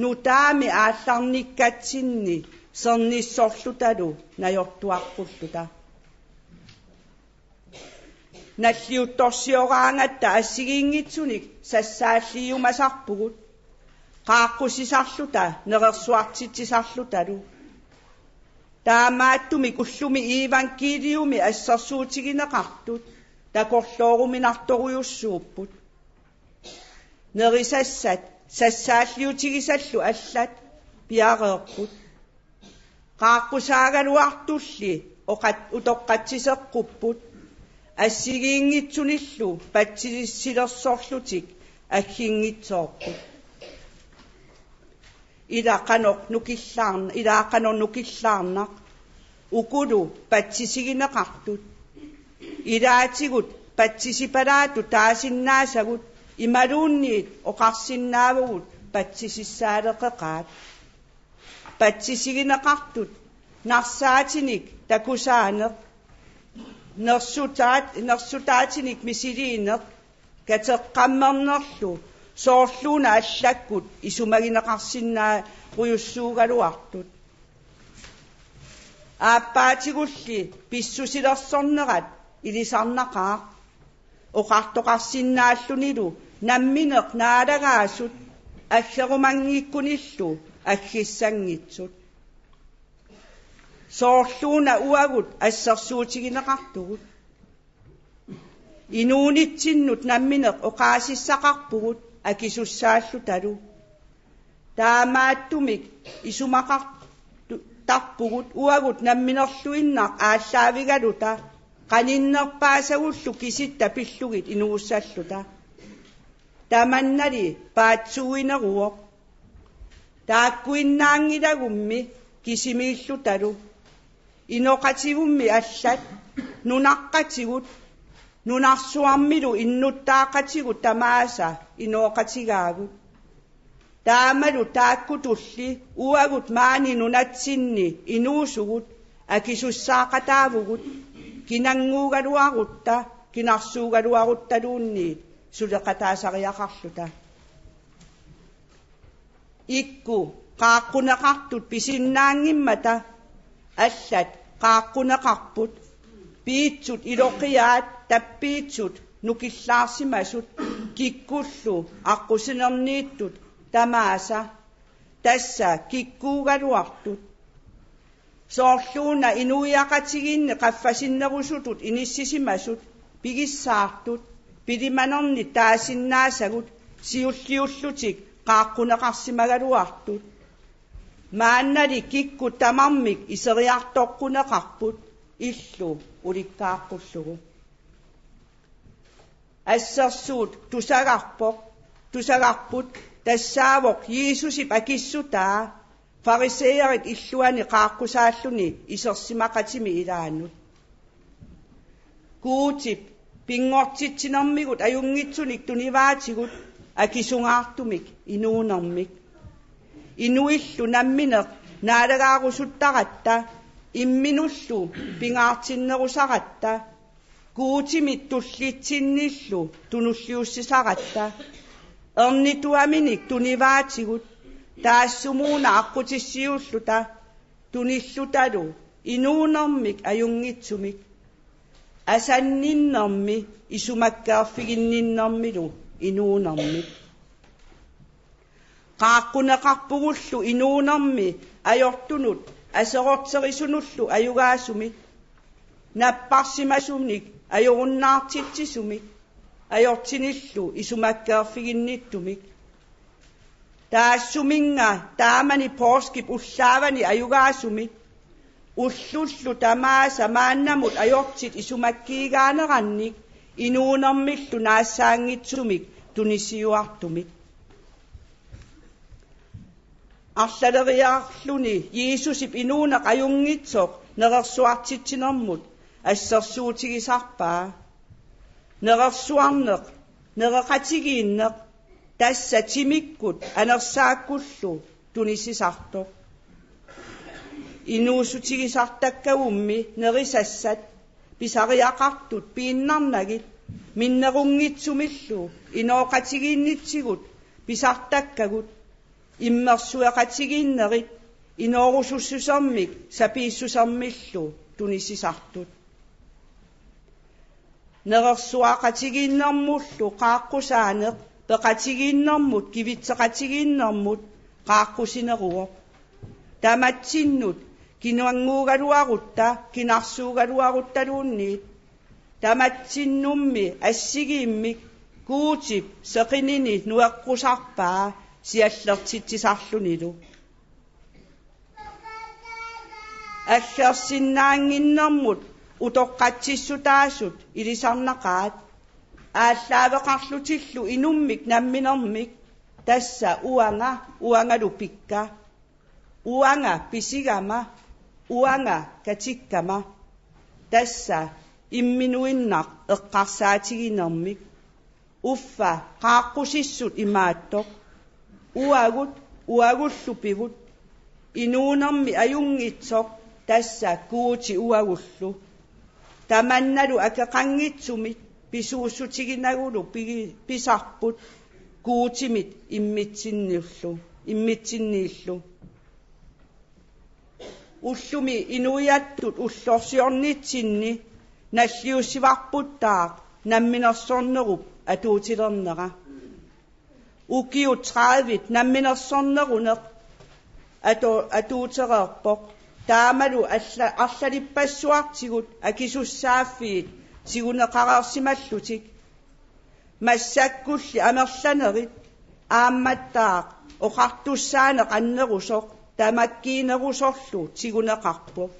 нутаами аалларниккатсинни серниссорлуталу наёртуаққуллута наллиутторсиораангатта ассигиингитсуник сассааллиумасарпугут qaaqqussisarluta nerersuartitsisarlutalu taamaаттumi kullumi iivankiliumi assersuutigineqartut takorlooruminartoruyussuupput nerisassat sassaalliutigisallu allat piareerput qaaqqusaagaluartulli oqat utoqqatsiseqqupput assigiingitsunillu patsissilersorlutik aggiingitsoorput ilaaqanor nukillarnaq ukulu patsisigineqartut ilaatigut patsisipalaatu taasinnaassagut imaluunniit oqarsinnaavugut patsisissaaleqeqaat patsisigineqartut narsaatinik takusaaneq nersutaatinik misiliineq kateqqammernerlu soorluuna allakkut isumagineqarsinnaa quyussuugaluartut aappaatigulli pissusilersornerat ilisarnaqaa oqartoqarsinnaallunilu nammineq naalagaasut aggerumangiikkunillu aggissanngitsut soorluuna uagut assersuutigineqartugut inuunitsinnut nammineq oqaasissaqarpugut akisussaallu taamaattumik isumaqartarpugut uagut namminerluinnaq aallaavigaluta qaninnerpaasagullu kisitta pillugit inuussalluta tamannali paatsuuineruoq тааккуиннаангилагумми кисимииллуталу иноқатигумми аллат нунаққатигут нунарсуармилу иннуттаақатигут тамааса инооқатигаагут таамалу тааккутулли уагут маани нунатсинни инуусугут акисуссаақатаавугут кинангуугалуарутта кинарсуугалуарутталуунни сулеқатаасариақарлута икку qaaqquneqartut pisinnaangimmata аллат qaaqquneqarput piitsut iloqiyaat tappiitsut nukillaarsимасут киккуллу аққусинернииттут тамааса тасса киккуугалуартут соорлууна инуиақатигинни qaffasinnерусутут иниссисимасут пигиссаартут пилиманерни таасиннаасагут сиуллиуллутик qaaqquneqarsimaгаluартут мааннали кикку тамармик исериартоққунеқарпут иллу уликкааққуллугу ассерсуут тусагарпут тассаавоқ Иисусип акиссутаа фарисеерит иллуани qaаққусааллуни исерсимақатими илаанут куутип пингортитсинермигут аюнгитсуник туниваатигут акисунгаартумик инуунермик инуиллу намминеқ наалагаарусуттаратта имминуллу пингаартиннерусаратта куутимит туллитсинниллу тунуллиуссисаратта ернитуаминик туниваатигут таассумууна аққутиссиуллута туниллуталу инуунермик аюнгитсумик асанниннерми исумаккаарфигинниннермилу инуунермик qaaqquneqarpugullu inuunermi ajortunut aserorterisuнуллу аюгаасумик наппарсимасумник ajorunnaartitsisumik ajortinillu исумаккаарфигинниттумик таассуминга таамани порскип уллаавани аюгаасумик уллуллу тамааса мааннамут ajortit исумаккиигаанеранник инуунермиллу наассаангитсумик тунисиуартумик арлалериаарлуни Иисусип инуунеқ аюнгитсоқ нерерсуартитсинермут ассерсуутигисарпаа нерерсуарнеқ нереқатигииннеқ тасса тимиккут анерсааккуллу тунисисартоқ инуусутигисартаккагумми нерисассат писариақартут пииннарнагит миннерунгитсумиллу инооқатигииннитсигут писартаккагут иммерсуақатигииннерит иноорусуссусермик сапииссусермиллу тунисисартут нерерсуақатигииннэрмуллу qaаққусаанеқ пеқатигииннэрмут кивитсеқатигииннэрмут qaаққусинеруоқ таматсиннут кинуангуугалуарутта кинарсуугалуарутталуунниит таматсиннумми ассигииммик куутип сеқинини нуэққусарпаа сиаллертитсисарлунилу аллерсиннаангиннэрмут утоққатсиссутаасут илисарнақаат ааллаавеқарлутиллу инуммик намминермик тасса уангалу пикка уанга писигама уанга катиккама тасса имминуиннақ эққарсаатигинермик уффа qaаққусиссут имааттоқ уагуллупигут инуунерми аюнгитсоқ тасса куути уагуллу таманналу акеқангитсумит писууссутигинагулу писарпут куутимит иммитсиннииллу уллуми инуяттут уллорсиорнитсинни наллиуссиварпуттаақ намминерсорнеруп атуутилернера укиу 30 намминерсорнерунеқ атуутерерпоқ таамалу арлалиппассуартигут акисуссааффиит сигунеқарерсималлутик массаккулли амерланерит аамматтаақ оқартуссаанеқ аннерусоқ тамаккиинерусорлу сигунеқарпоқ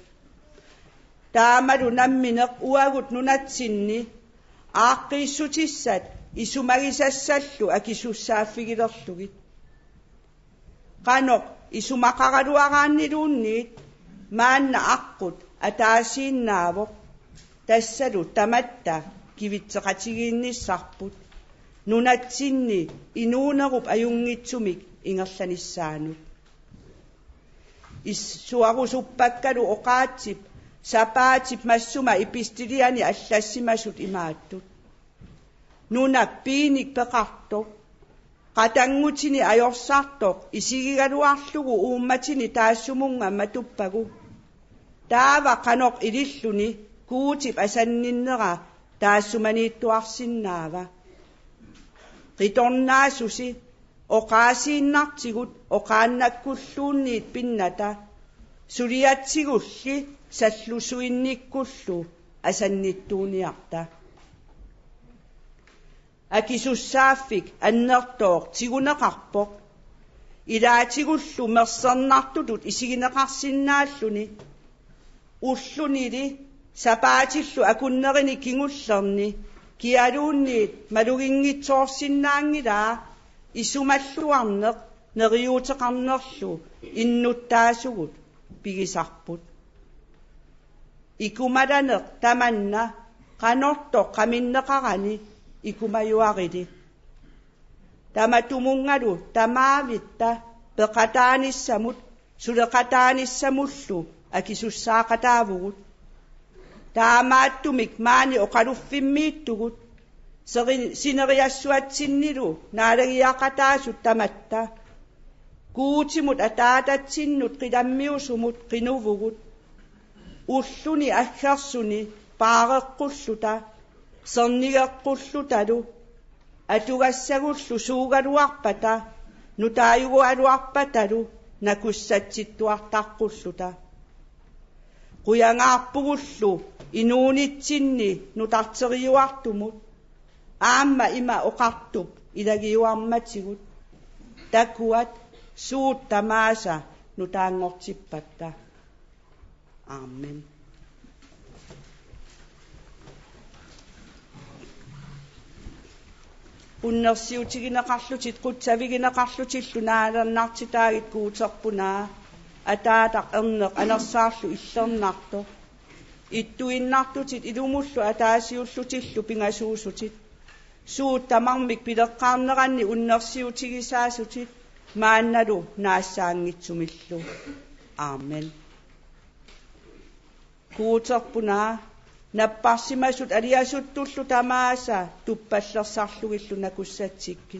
таамалу намминеқ уагут нунатсинни ааққиссутиссат исумагисассаллу акисуссааффигилерлугит qanoq isumaqaraluaraanniluunniit maanna aqqut ataasiinnaavoq tassalu tamatta kivitseqatigiinnissarput nunatsinni inuunerup ajungitsumik ingerlanissaanut issuarusuppakkalu oqaatsip sapaatip massuma ipistiliani allassimasut imaattut nuna piinik peqartoq qatangutini ajorsartoq isigigaluarlugu uummatini taassumunga matuppagu taava qanoq ililluni kuutip asanninnera taassumaniittuarsinnaava qitornaasusi oqaasiinnartigut oqaannakkulluunniit pinnata suliatsigulli sallusuinnikkullu asannittuuniarta akisussaaffik annertooq tiguneqarpoq ilaatigullu mersernnartutut isigineqarsinnaalluni ullunili sapaatillu akunnerini kingullerni kialuunniit maluginngitsoorsinnaangilaa isumalluarneq neriuuteqarnerlu innuttaasugut pigisarput ikumalaneq tamanna qanortoq qaminneqarani ikumayuarili tamatumungalu tamaavitta peqataanissamut suleqataanissamullu akisussaaqataavugut taamaattumik maani oqaluffimmiittugut sineriassuatsinnilu naalagiaqataasut tamatta kuutimut ataatatsinnut qilammiusumut qinuvugut ulluni aggersuni paareqqulluta sernigeqqullutalu atugassagullu suugaluarpata nutaayugualuarpatalu nakussatsittuartaqqulluta quyangaarpugullu inuunitsinni nutarteriuartumut aamma ima oqartup ilagiuarmatigut takuat suut tamaasa nutaangortippatta aamen unnersiutigineqarlutit qutsavigineqarlutillu naalernartitaagit kuuterpunaa ataataq erneq anersaarlu illernaartoq ittuinnartutit ilumullu ataasiullutillu pingasuusutit suut tamarmik pileqqaarneranni unnersiutigisaasutit maannalu naassaangitsumillu aamen kuuterpunaa napparsimasut aliasuttullu tamaasa tuppallersarlugillu nakussatsikki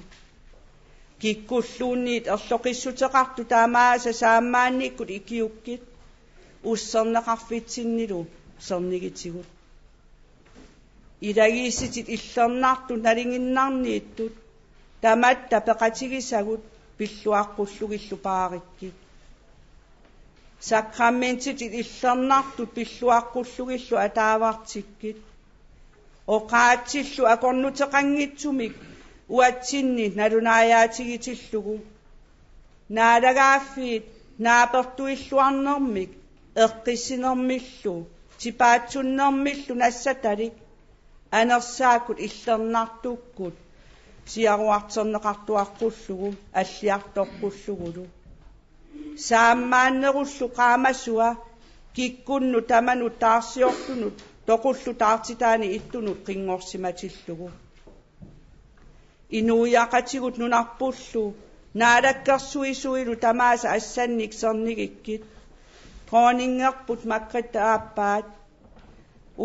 kikkulluunniit erloqissuteqartu tamaasa saammaannikkut ikiukkit usserneqarfitsinnilu sernigitigut ilagiissitit illernartut nalinginnarniittut tamatta peqatigisagut pilluaqqulluгillu paarikkit sakramentit illernartut pilluaqqulluгillu ataavartikkit oqaatsillu akornuteqanngitsumik uatsinni nalunaayaatigitillugu naalagaaffiit naapertuilluarnermik eqqissinermillu tipaatsunnermillu nassatalik anersaakut illernartukkut siaruarterneqartuaqqullugu alliartoqqulluгulu saammaannerullu qaamasua kikkunnu tamanu taarsiortunut toqullu taartitaani ittunut qingorsimatillugu inuuyaqatigut nunarpullu naalakkersuisuilu tamaasa assannik sernigikkit dronningerput Margrethe aappaat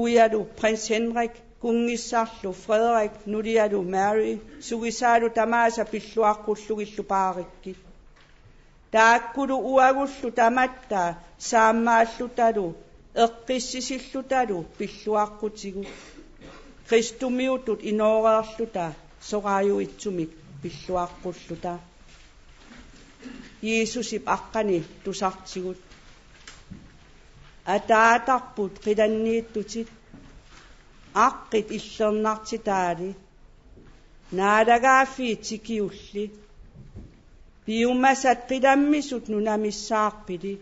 uyalu prins Henrik kungissarlu Frederik nulialu Mary sugisaalu tamaasa pilluaqqulluгillu paarikkit taakkulu uagullu tamatta saammaallutalu eqqissisillutalu pilluaqqutigu Kristumiutut inooreerluta soqaayuitsumik pilluaqqulluta Jeesusip aqqani tusartigut ataatarput qilanniittutit aqqit illernartitaali naalagaaffiit sikiulli piumasat qilammisut nunamissaarpili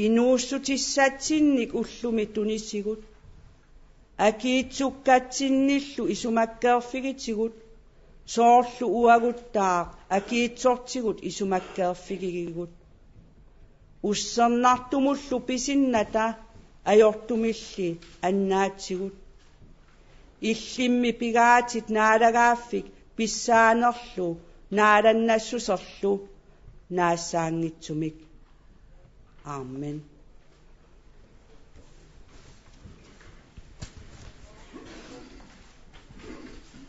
inuussutissatsinnik ullumi tunisigut akiitsukkatsinnillu isumakkeerfigitigut soorlu uaguttaa akiitsortigut isumakkeerfigigigut ussernartumullu pisinnata ajortumilli annaatsigut illimmi pigaatit naadagaaffik pissaanerlu naadannassuserlu naassaangitsumik. Amen.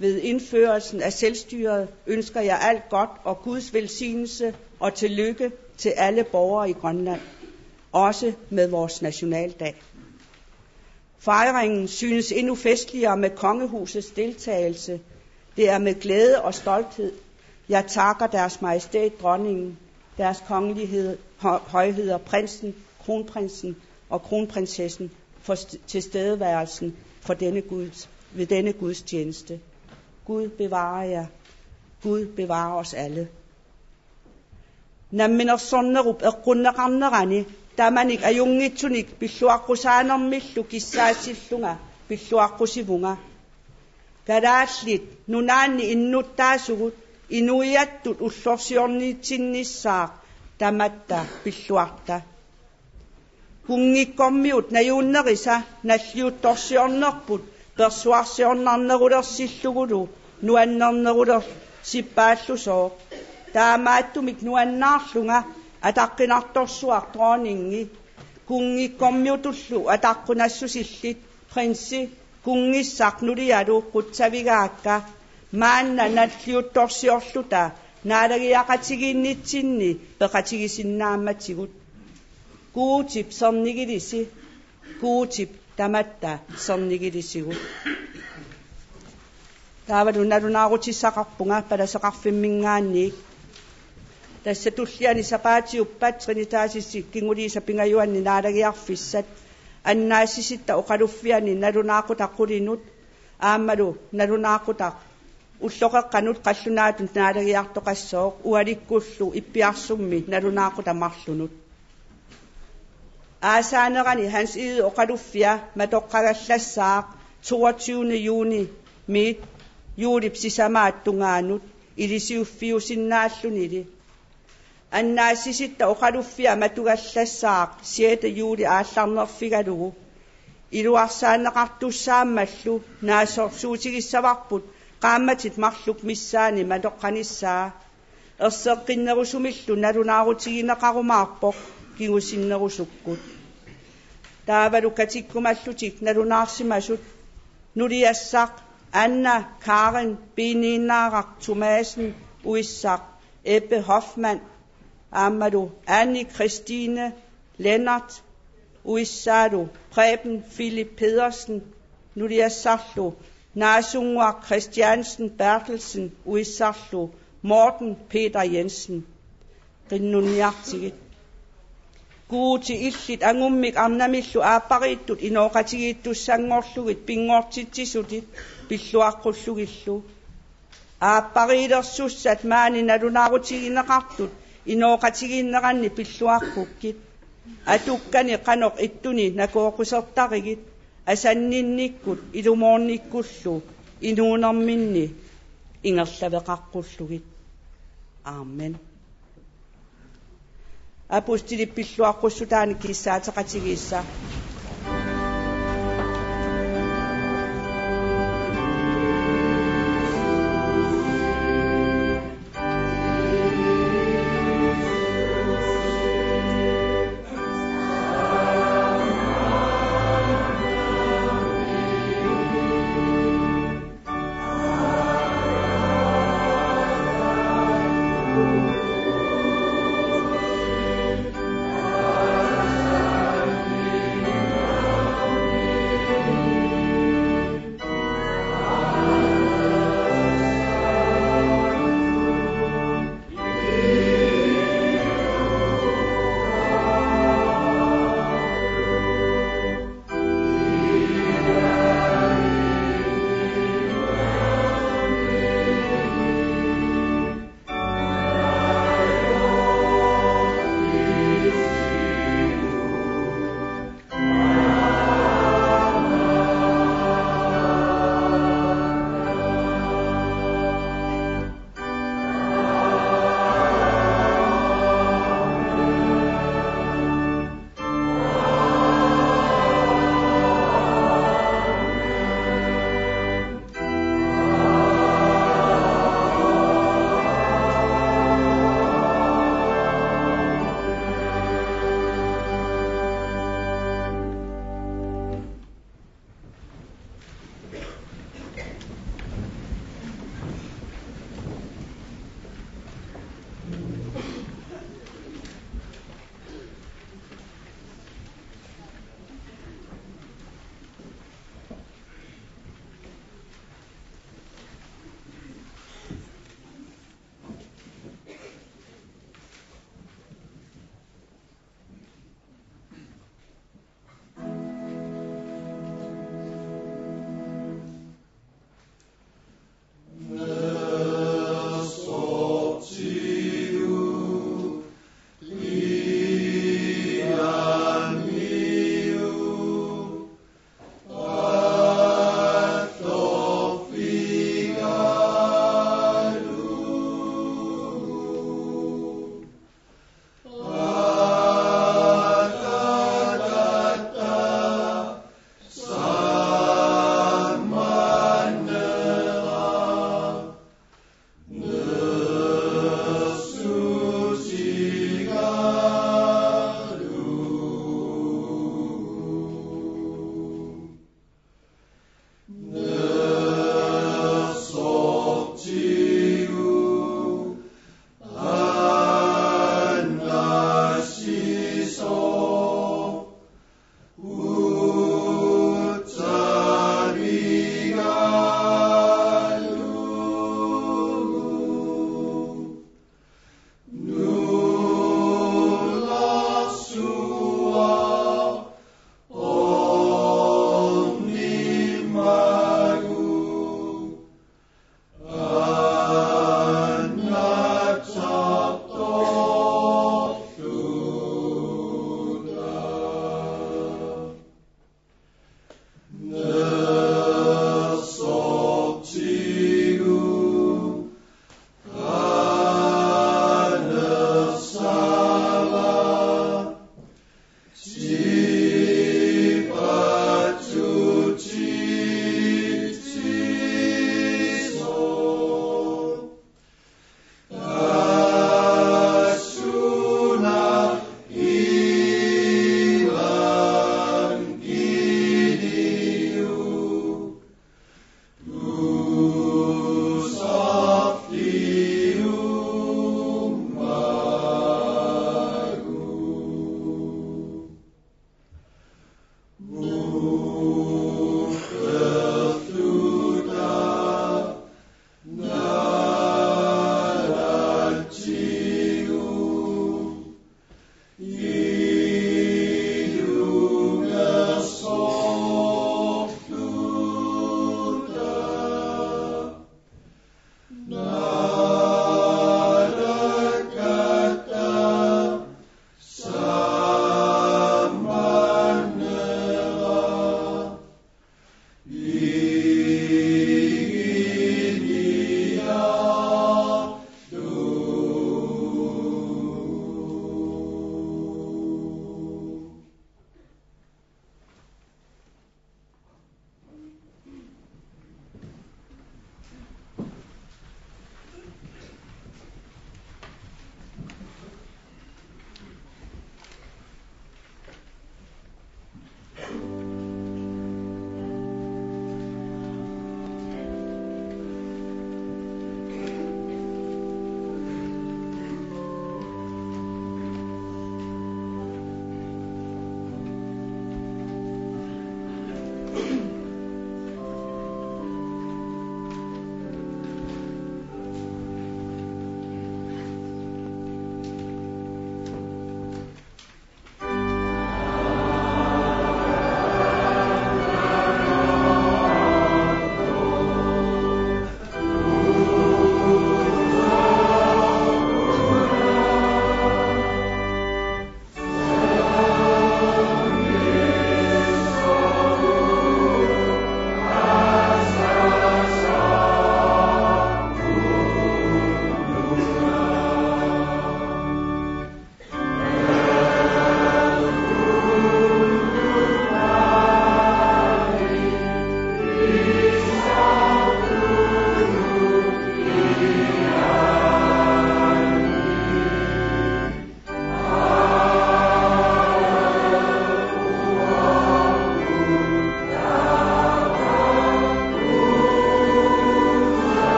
Ved indførelsen af selvstyret ønsker jeg alt godt og Guds velsignelse og tillykke til alle borgere i Grønland, også med vores nationaldag. Fejringen synes endnu festligere med kongehusets deltagelse. Det er med glæde og stolthed, jeg takker deres majestæt dronningen, deres kongelighed, højheder, prinsen, kronprinsen og kronprinsessen for tilstedeværelsen ved denne gudstjeneste. Gud bevarer jer. Gud bevarer os alle. Namminer sonnerup eqqunneqarnerani tamanik ajungitsunik pilluaqqusaanermillu kissaasillunga pilluaqqusivunga kadaallit nunaanni innuttaasugut inuiattut ullorsiorniitsinnissaaq tamatta pilluarta kungikkormiut najuunnerisa nalliuttorsiornerput persuarsiornarnerulersillugutu nuannerneruler sippaallusoo taamaattumik nuannaarlunga ataqqinartorsuaq dronningi kungikkormiutullu ataqqunassusillit prinsi kungissaq nulialu qutsavigaakka maanna nalliuttorsiorluta naalagiaqatigiinnitsinni peqatigisinnaamatigut kuutip sernigilisi kuutip tamatta sernigilisigut taavadu nalunaarutisaqarpunga palaseqarfimmingaanniik tässä tulliani sapaatiuppat trinitaasissi kinguliisa pingajuanni naalagiarfissat annaasisitta uqaluffiani nalunaaqutaqqulinut aammalu nalunaaqutaq ulloqeqqanut qallunaatut naalagiartoqassooq ualikkullu ippiarsummi nalunaaqutammarlunut aasaanерани hans ide uqaluffia matoqqagallassaaq 22. juni miit juulipsisamaattungaanut ilisiuffiusinnaallunili annaasisitta uqaluffia matugallassaaq 7. juli aallarnerfigalugu iluarsaaneqartussaammallu naasorsuutigissavarput qaammatit marluk missaani matoqqanissaa erseqqinnerusumillu nalunaarutigineqarumaarpoq kingusinnerusukkut taavalu katikkumallutik nalunaarsimasut nuliassaq Anna Karen Beninnaraq Thomasen Uissaq Ebbe Hoffmann Amadou Annie Christine Lennart Uissadu Preben Philip Pedersen Nuliassaqlu Nasungwa Christiansen Bertelsen Uissaqlu Morten Peter Jensen Rinnuniartigit Kuuti illit angummik arnamillu aappariittut inooqatigiittussangorlugit pingortitsisutit pilluaqqullegillu aappariilersussat maani nalunaarutigineqartut inooqatiginneqanni pilluaqqukkit atukkani qanoq ittuni nakooqusertarigit asanninnikkut ilumoornikkullu inuunerminni ingerlaveqaqqullegit Amen. Apostili pilluaqqussutaan kissaateqatigissa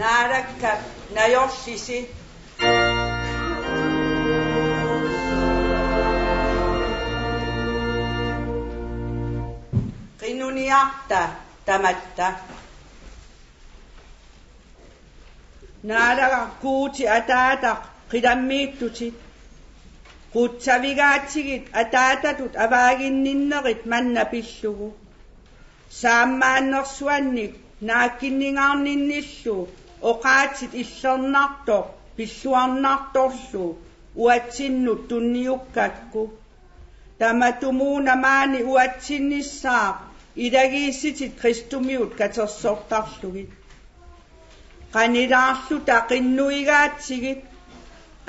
ناركب نيوشيسي قنونياتا تمتا نارا كوتي أتاتا قدميتوتي قوتسافيغاتيغيت أتاتاتوت أباغين نينغيت من نبيشوغو سامان نرسوانيك ناكينيغارنينيشو أوقاتيت إشرنارتو بيشوارنارتورسو واتسينو تونيوكاتكو تاماتومونا ماني واتسينيسار إداغيسيتيت كريستوميوت كاترسورتارسوغيت قانيدارسو تاقينويغاتيغيت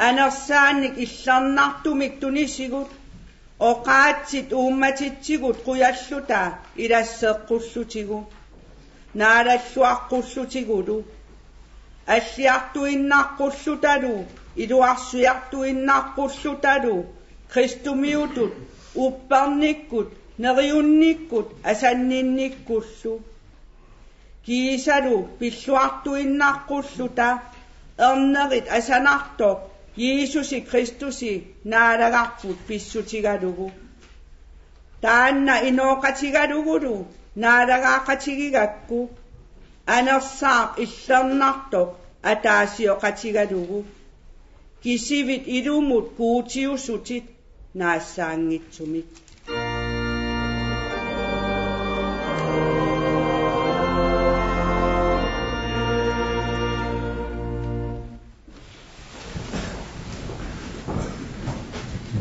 أنرسانك إشرنارتوميك تونيسيغوت أوقاتيت أوماتيتيغوت قياشوتا إلى السقوسوتيغو نالا شواقوسوتيغودو أشياقتو إناقوسوتادو إدو أشياقتو إناقوسوتادو كريستوميوتوت أوبارنيكوت نريونيكوت أسانينيكوسو كيسادو بشواقتو إناقوسوتا أرنغيت أسانارتو يسوسي كريستوسي نالاغاقوت بيسوتيغادوغو تانا إنوقاتيغادوغودو نالاغاقاتيغيغاكو أنرساق إشرنارتو أتاسيوقاتيغادوغو كيسيفيت إدوموت كوتيوسوتيت ناساangitsumit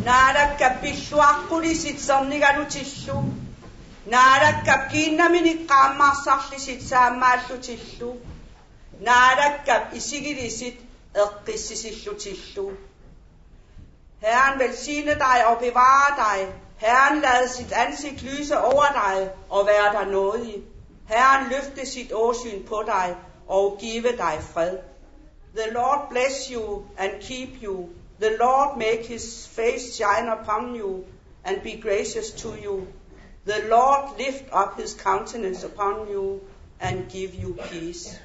ناركب بشواقوليسيت صنيغانوتيشو ناركب كيناميني قاماسارليسيت سامالوتيشو ناركب إسيغيليسيت اقسيسيشوتيشو Herren velsigne dig og bevare dig. Herren lad sit ansigt lyse over dig og være dig nådig. Herren løfte sit åsyn på dig og give dig fred. The Lord bless you and keep you. The Lord make his face shine upon you and be gracious to you. The Lord lift up his countenance upon you and give you peace.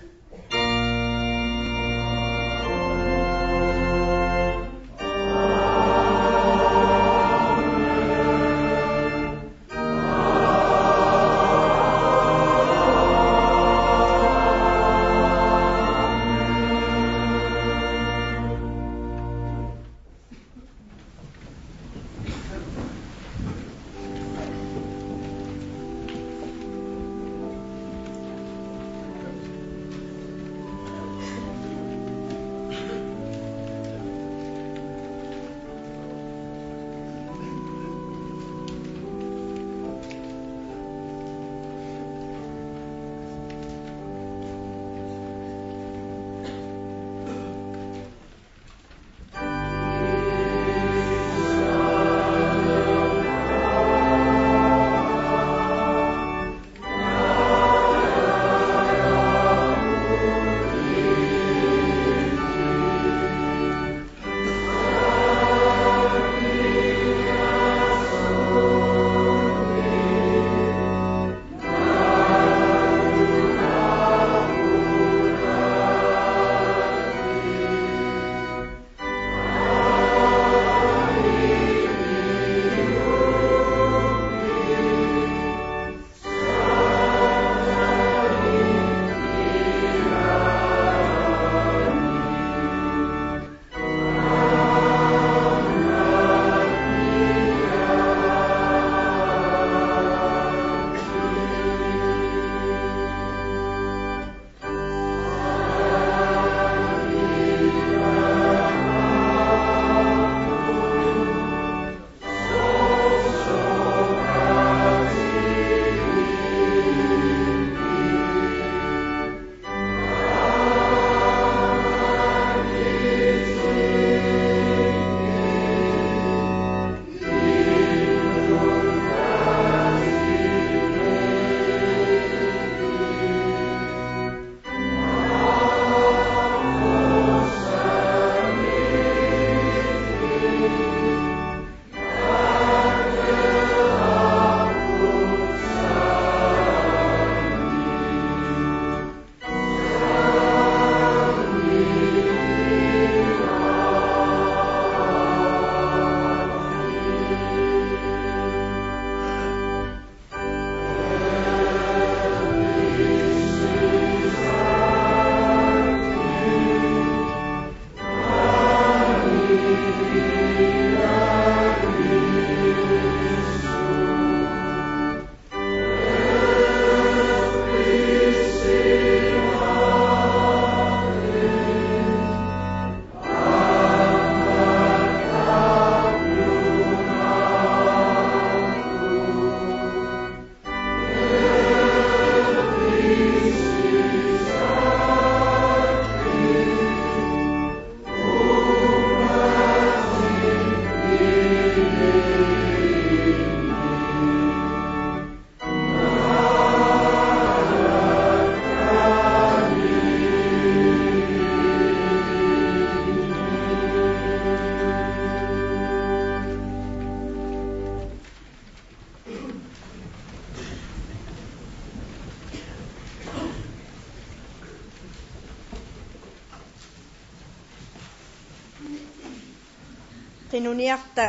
qinuniarta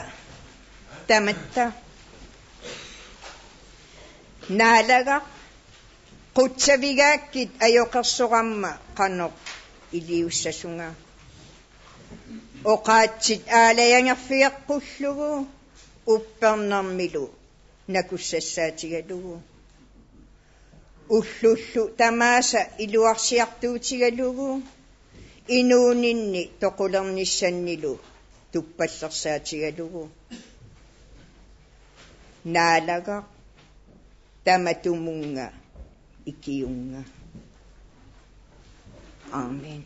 tamatta naalaga qutsavigaakit ayoqersoqamma qanoq iliussasunga oqaatsit aalayangerfiaqqullugu uppernermilu nakussassaatigalugu ullullu tamaasa iluarsiartuutigalugu inuuninni toqulernissannilu tuppallersaatigalugu naalaga tamatumunga ikiunga. Amen.